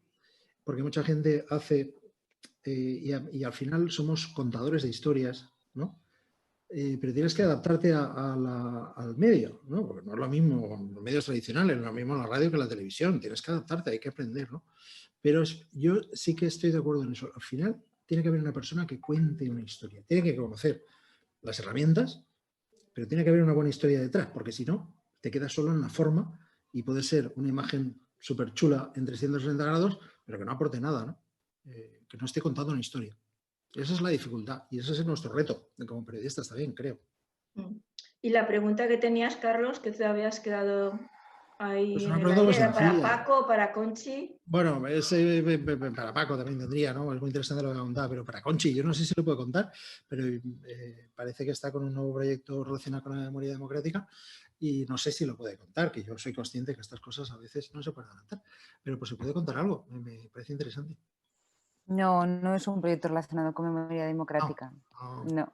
Porque mucha gente hace, y al final somos contadores de historias, ¿no? Pero tienes que adaptarte al medio, ¿no? Porque no es lo mismo los medios tradicionales, no es lo mismo la radio que la televisión. Tienes que adaptarte, hay que aprender, ¿no? Pero yo sí que estoy de acuerdo en eso. Al final tiene que haber una persona que cuente una historia. Tiene que conocer las herramientas, pero tiene que haber una buena historia detrás, porque si no, te quedas solo en la forma y puede ser una imagen súper chula en 360 grados, pero que no aporte nada, ¿no? Que no esté contando una historia. Esa es la dificultad y ese es nuestro reto como periodistas también, creo. Y la pregunta que tenías, Carlos, que te habías quedado ahí pues en el aire, ¿era para Paco, para Conchi? Bueno, para Paco también tendría, ¿no? Es muy interesante lo que va a contar, pero para Conchi, yo no sé si lo puedo contar, pero parece que está con un nuevo proyecto relacionado con la memoria democrática y no sé si lo puede contar, que yo soy consciente que estas cosas a veces no se pueden adelantar, pero pues se puede contar algo, me parece interesante. No, no es un proyecto relacionado con memoria democrática. No.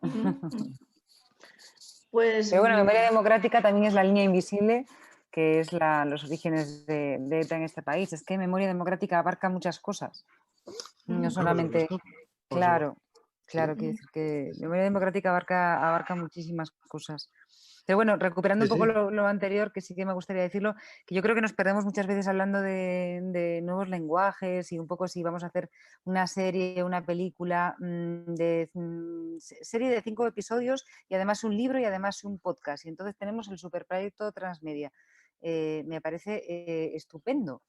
Pues, pero bueno, memoria democrática también es la línea invisible, que es los orígenes de ETA en este país. Es que memoria democrática abarca muchas cosas. No solamente... Claro. Claro, quiero decir que memoria democrática abarca muchísimas cosas. Pero bueno, recuperando un poco lo anterior, que sí que me gustaría decirlo, que yo creo que nos perdemos muchas veces hablando de nuevos lenguajes y un poco si vamos a hacer una serie, una película, serie de 5 episodios y además un libro y además un podcast. Y entonces tenemos el superproyecto Transmedia. Me parece estupendo.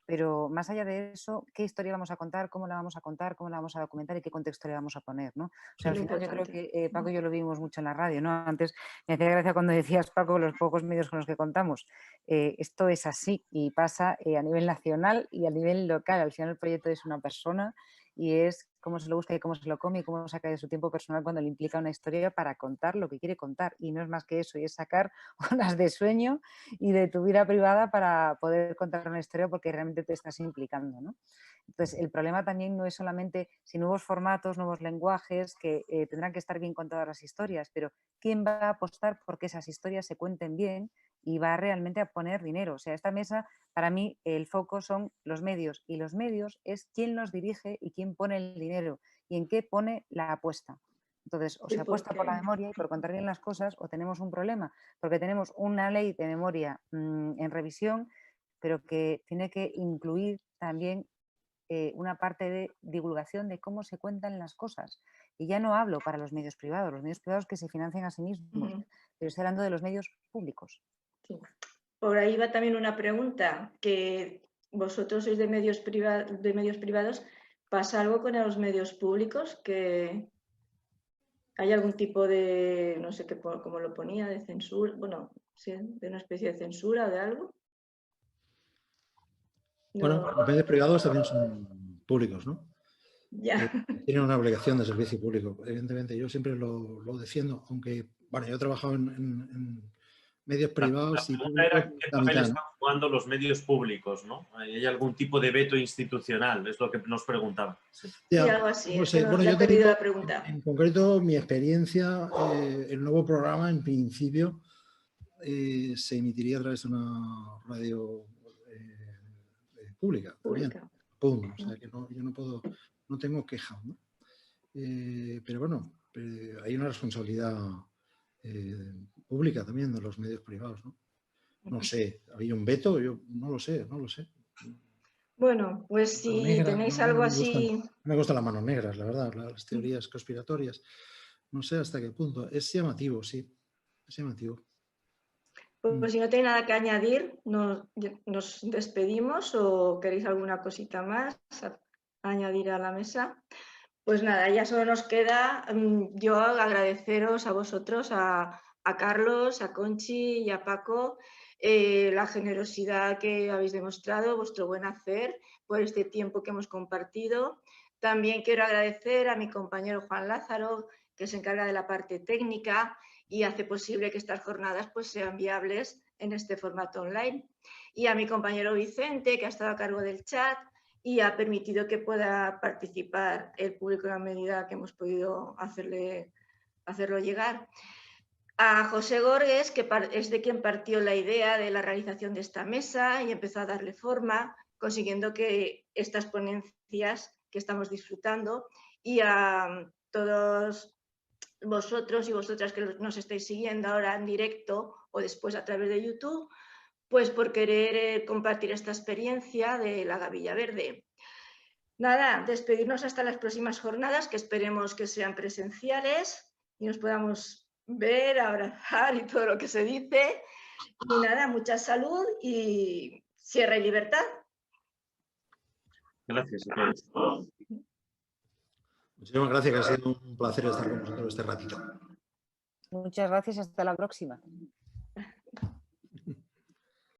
Pero más allá de eso, ¿qué historia vamos a contar? ¿Cómo la vamos a contar? ¿Cómo la vamos a documentar? ¿Y qué contexto le vamos a poner? ¿no? O sea, al final yo creo que Paco y yo lo vimos mucho en la radio, ¿no? Antes me hacía gracia cuando decías, Paco, los pocos medios con los que contamos. Esto es así y pasa a nivel nacional y a nivel local. Al final el proyecto es una persona y es cómo se lo busca y cómo se lo come y cómo saca de su tiempo personal cuando le implica una historia para contar lo que quiere contar. Y no es más que eso, y es sacar horas de sueño y de tu vida privada para poder contar una historia porque realmente te estás implicando, ¿no? Entonces, el problema también no es solamente si nuevos formatos, nuevos lenguajes, que tendrán que estar bien contadas las historias, pero ¿quién va a apostar por que esas historias se cuenten bien y va realmente a poner dinero? O sea, esta mesa, para mí, el foco son los medios y los medios es quién los dirige y quién pone el dinero y en qué pone la apuesta. Entonces, o se apuesta por la memoria y por contar bien las cosas o tenemos un problema, porque tenemos una ley de memoria en revisión, pero que tiene que incluir también una parte de divulgación de cómo se cuentan las cosas. Y ya no hablo para los medios privados que se financian a sí mismos, pero estoy hablando de los medios públicos. Sí. Por ahí va también una pregunta, que vosotros sois de medios privados, ¿pasa algo con los medios públicos? ¿Que hay algún tipo de, no sé qué, cómo lo ponía, de censura, bueno, sí, de una especie de censura o de algo? Bueno, los medios privados también son públicos, ¿no? Ya. Tienen una obligación de servicio público, evidentemente. Yo siempre lo defiendo, aunque, bueno, yo he trabajado en medios privados y públicos. Era ¿qué papel están jugando los medios públicos, ¿no? ¿Hay algún tipo de veto institucional? Es lo que nos preguntaba. Sí, algo así. No sé. Bueno, yo te digo, en concreto, mi experiencia, el nuevo programa, en principio, se emitiría a través de una radio pública. Punto. O sea, que no, yo no tengo queja, ¿no? Pero bueno, hay una responsabilidad pública también de los medios privados, ¿no? No sé, ¿había un veto? Yo no lo sé. Bueno, pues si tenéis algo así... Me gustan las manos negras, la verdad, las teorías conspiratorias. No sé hasta qué punto. Es llamativo, sí. Es llamativo. Pues si no tenéis nada que añadir, nos despedimos o queréis alguna cosita más a añadir a la mesa. Pues nada, ya solo nos queda yo agradeceros a vosotros, a Carlos, a Conchi y a Paco, la generosidad que habéis demostrado, vuestro buen hacer por este tiempo que hemos compartido. También quiero agradecer a mi compañero Juan Lázaro, que se encarga de la parte técnica y hace posible que estas jornadas pues, sean viables en este formato online. Y a mi compañero Vicente, que ha estado a cargo del chat y ha permitido que pueda participar el público en la medida que hemos podido hacerlo llegar. A José Gorges, que es de quien partió la idea de la realización de esta mesa y empezó a darle forma, consiguiendo que estas ponencias que estamos disfrutando, y a todos vosotros y vosotras que nos estáis siguiendo ahora en directo o después a través de YouTube, pues por querer compartir esta experiencia de la Gavilla Verde. Nada, despedirnos hasta las próximas jornadas, que esperemos que sean presenciales y nos podamos ver, abrazar y todo lo que se dice. Y nada, mucha salud y Sierra y Libertad. Gracias a todos. Muchísimas gracias, que ha sido un placer estar con vosotros este ratito. Muchas gracias, hasta la próxima.